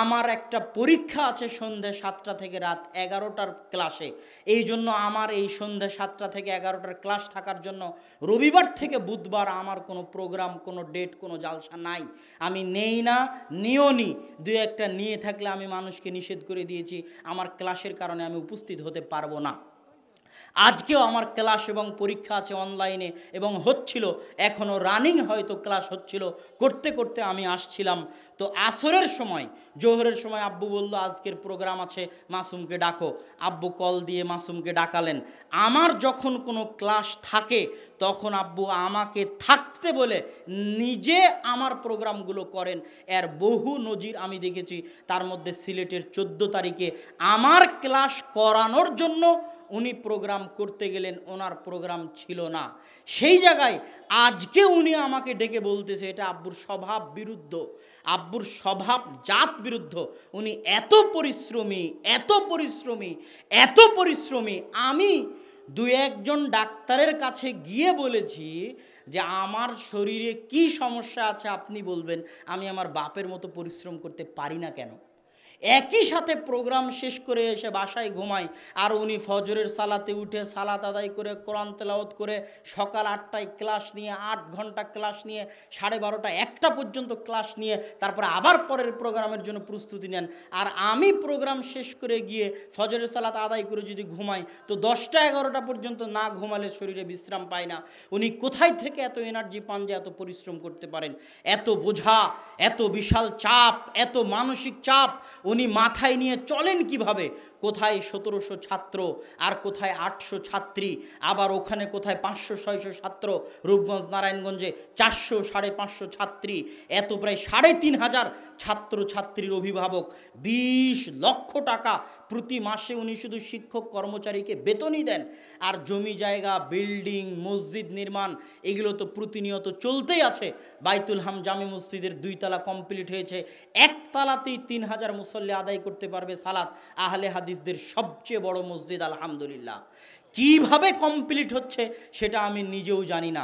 আমার একটা পরীক্ষা আছে সন্ধ্যে 7টা থেকে রাত 11টার ক্লাসে। এই জন্য আমার এই সন্ধ্যে 7টা থেকে 11টার ক্লাস থাকার জন্য রবিবার থেকে বুধবার আমার কোনো প্রোগ্রাম, কোনো ডেট, কোনো জালসা নাই। আমি নেই না, নিও নি। 2-1টা নিয়ে থাকলে আমি মানুষকে নিষেধ করে দিয়েছি, আমার ক্লাসের কারণে আমি উপস্থিত হতে পারবো না। আজকেও আমার ক্লাস এবং পরীক্ষা আছে অনলাইনে এবং হচ্ছিল, এখনও রানিং হয়তো ক্লাস হচ্ছিল, করতে করতে আমি আসছিলাম। তো আসরের সময়, জোহরের সময় আব্বু বলল আজকের প্রোগ্রাম আছে, মাসুমকে ডাকো। আব্বু কল দিয়ে মাসুমকে ডাকালেন। আমার যখন কোনো ক্লাস থাকে তখন আব্বু আমাকে থাকতে বলে নিজে আমার প্রোগ্রামগুলো করেন। এর বহু নজির আমি দেখেছি। তার মধ্যে সিলেটের 14 তারিখে আমার ক্লাস করানোর জন্য উনি প্রোগ্রাম করতে গেলেন, ওনার প্রোগ্রাম ছিল না। সেই জায়গায় আজকে উনি আমাকে ডেকে বলতেছে এটা আব্বুর স্বভাব বিরুদ্ধ, আব্বুর স্বভাব জাত বিরুদ্ধ। উনি এত পরিশ্রমী, এত পরিশ্রমী, এত পরিশ্রমী। আমি 2-1 ডাক্তারের কাছে গিয়ে বলেছি যে আমার শরীরে কি সমস্যা আছে আপনি বলবেন, আমি আমার বাপের মতো পরিশ্রম করতে পারি না কেন? একই সাথে প্রোগ্রাম শেষ করে এসে বাসায় ঘুমাই, আর উনি ফজরের সালাতে উঠে সালাত আদায় করে কোরআন তেলাওয়াত করে সকাল 8টায় ক্লাস নিয়ে 8 ঘন্টা ক্লাস নিয়ে 12:30 1টা পর্যন্ত ক্লাস নিয়ে তারপরে আবার পরের প্রোগ্রামের জন্য প্রস্তুতি নেন। আর আমি প্রোগ্রাম শেষ করে গিয়ে ফজরের সালাত আদায় করে যদি ঘুমাই তো 10টা 11টা পর্যন্ত না ঘুমালে শরীরে বিশ্রাম পায় না। উনি কোথায় থেকে এত এনার্জি পান যে এত পরিশ্রম করতে পারেন? এত বোঝা, এত বিশাল চাপ, এত মানসিক চাপ উনি মাথায় নিয়ে চলেন কিভাবে? কোথায় 1700 ছাত্র, আর কোথায় 800 ছাত্রী, আবার ওখানে কোথায় 500-600 ছাত্র, রূপগঞ্জ নারায়ণগঞ্জে 400-550 ছাত্রী, এত প্রায় 3500 ছাত্র ছাত্রীর অভিভাবক। 20 লক্ষ টাকা প্রতি মাসে উনি শুধু শিক্ষক কর্মচারীকে বেতনই দেন। আর জমি জায়গা, বিল্ডিং, মসজিদ নির্মাণ এগুলো তো প্রতিনিয়ত চলতেই আছে। বাইতুল হাম জামে মসজিদের 2 তলা কমপ্লিট হয়েছে, 1 তলাতেই 3000 মুসল্লি আদায় করতে পারবে সালাত। আহলে হাদিসদের সবচেয়ে বড় মসজিদ, আলহামদুলিল্লাহ। কিভাবে কমপ্লিট হচ্ছে সেটা আমি নিজেও জানি না।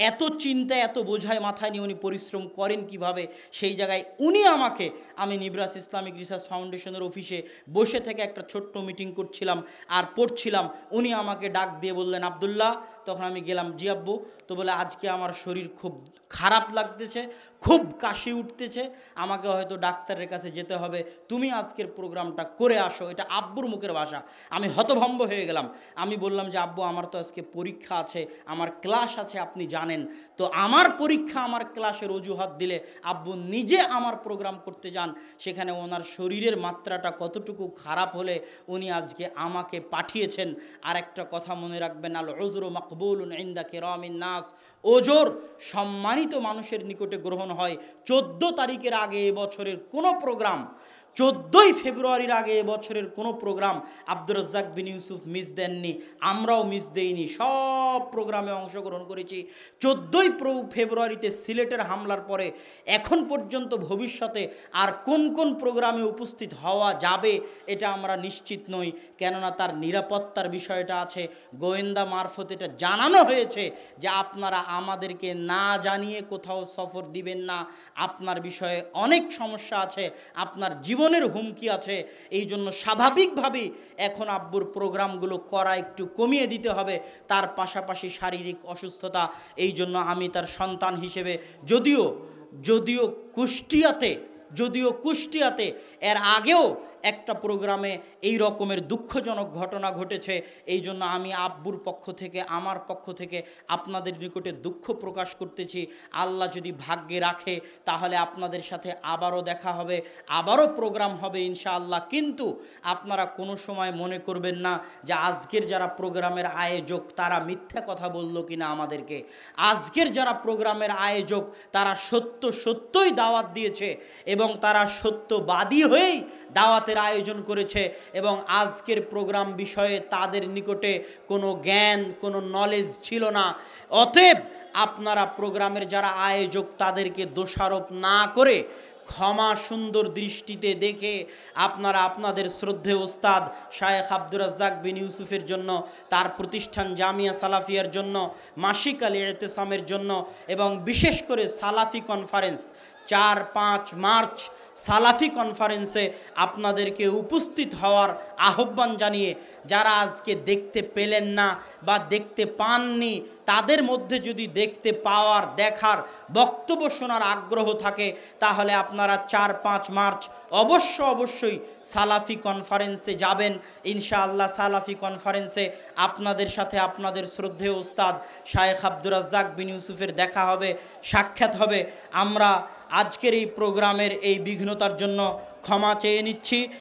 এত চিন্তা, এত বোঝায় মাথায় নিয়ে উনি পরিশ্রম করেন কিভাবে? সেই জায়গায় উনি আমাকে, আমি নিবরাস ইসলামিক রিসার্চ ফাউন্ডেশনের অফিসে বসে থেকে একটা ছোট্ট মিটিং করছিলাম আর পড়ছিলাম, উনি আমাকে ডাক দিয়ে বললেন আব্দুল্লাহ। তখন আমি গেলাম, জি আব্বু। তো বলে আজকে আমার শরীর খুব খারাপ লাগতেছে, খুব কাশি উঠতেছে, আমাকে হয়তো ডাক্তারের কাছে যেতে হবে, তুমি আজকের প্রোগ্রামটা করে আসো। এটা আব্বুর মুখের ভাষা। আমি হতভম্ব হয়ে গেলাম। আমি বললাম যে আব্বু আমার তো আজকে পরীক্ষা আছে, আমার ক্লাস আছে, আপনি জানেন তো আমার পরীক্ষা, আমার ক্লাসের অজুহাত দিলে আব্বু নিজে আমার প্রোগ্রাম করতে যান, সেখানে ওনার শরীরের মাত্রাটা কতটুকু খারাপ হলে উনি আজকে আমাকে পাঠিয়েছেন। আর একটা কথা মনে রাখবেন, আল উযরু মাকবুলুন ইনদা কিরামিন নাস, ওজর সম্মানিত মানুষের নিকটে গ্রহণ হয়। 14 তারিখের আগে এবছরের কোনো প্রোগ্রাম, 14ই ফেব্রুয়ারির আগে এবছরের কোনো প্রোগ্রাম আব্দুর রাজ্জাক বিন ইউসুফ মিস দেননি, আমরাও মিস দেইনি, সব প্রোগ্রামে অংশগ্রহণ করেছি। 14ই ফেব্রুয়ারিতে সিলেটের হামলার পরে এখন পর্যন্ত ভবিষ্যতে আর কোন কোন প্রোগ্রামে উপস্থিত হওয়া যাবে এটা আমরা নিশ্চিত নই, কেননা তার নিরাপত্তার বিষয়টা আছে। গোয়েন্দা মারফত এটা জানানো হয়েছে যে আপনারা আমাদেরকে না জানিয়ে কোথাও সফর দিবেন না, আপনার বিষয়ে অনেক সমস্যা আছে, আপনার জীবনের হুমকি আছে। এই জন্য স্বাভাবিকভাবেই এখন আব্বুর প্রোগ্রামগুলো করা একটু কমিয়ে দিতে হবে। তার পাশাপাশি শারীরিক অসুস্থতা, এই জন্য আমি তার সন্তান হিসেবে যদিও কুষ্টিয়াতে এর আগেও একটা প্রোগ্রামে এই রকমের দুঃখজনক ঘটনা ঘটেছে। এই জন্য আমি আব্বুর পক্ষ থেকে, আমার পক্ষ থেকে আপনাদের নিকটে দুঃখ প্রকাশ করতেছি। আল্লাহ যদি ভাগ্যে রাখে তাহলে আপনাদের সাথে আবারও দেখা হবে, আবারও প্রোগ্রাম হবে ইনশাআল্লাহ। কিন্তু আপনারা কোনো সময় মনে করবেন না যে আজকের যারা প্রোগ্রামের আয়োজক তারা মিথ্যা কথা বলল কিনা আমাদেরকে। আজকের যারা প্রোগ্রামের আয়োজক তারা সত্যই দাওয়াত দিয়েছে এবং তারা সত্যবাদী হয়েই দাওয়াতের আয়োজন করেছে, এবং আজকের প্রোগ্রাম বিষয়ে তাদের নিকটে কোনো জ্ঞান, কোনো নলেজ ছিল না। অতএব আপনারা প্রোগ্রামের যারা আয়োজক তাদেরকে দোষারোপ না করে ক্ষমা সুন্দর দৃষ্টিতে দেখে আপনারা আপনাদের শ্রদ্ধেয় ওস্তাদ শায়েখ আব্দুর রাজ্জাক বিন ইউসুফের জন্য, তার প্রতিষ্ঠান জামিয়া সালাফিয়ার জন্য, মাসিক আল ইতিসামের জন্য এবং বিশেষ করে সালাফি কনফারেন্স 4-5 মার্চ সালাফি কনফারেন্সে আপনাদেরকে উপস্থিত হওয়ার আহ্বান জানিয়ে, যারা আজকে দেখতে পেলেন না বা দেখতে পাননি, তাদের মধ্যে যদি দেখতে পাওয়ার, দেখার, বক্তব্য শোনার আগ্রহ থাকে, তাহলে আপনারা 4-5 মার্চ অবশ্যই সালাফি কনফারেন্সে যাবেন। ইনশাআল্লাহ সালাফি কনফারেন্সে আপনাদের সাথে আপনাদের শ্রদ্ধেয় উস্তাদ শায়েখ আব্দুর রাজ্জাক বিন ইউসুফের দেখা হবে, সাক্ষাৎ হবে। আমরা আজকের এই প্রোগ্রামের এই বিঘ্নতার জন্য ক্ষমা চেয়ে নিচ্ছি।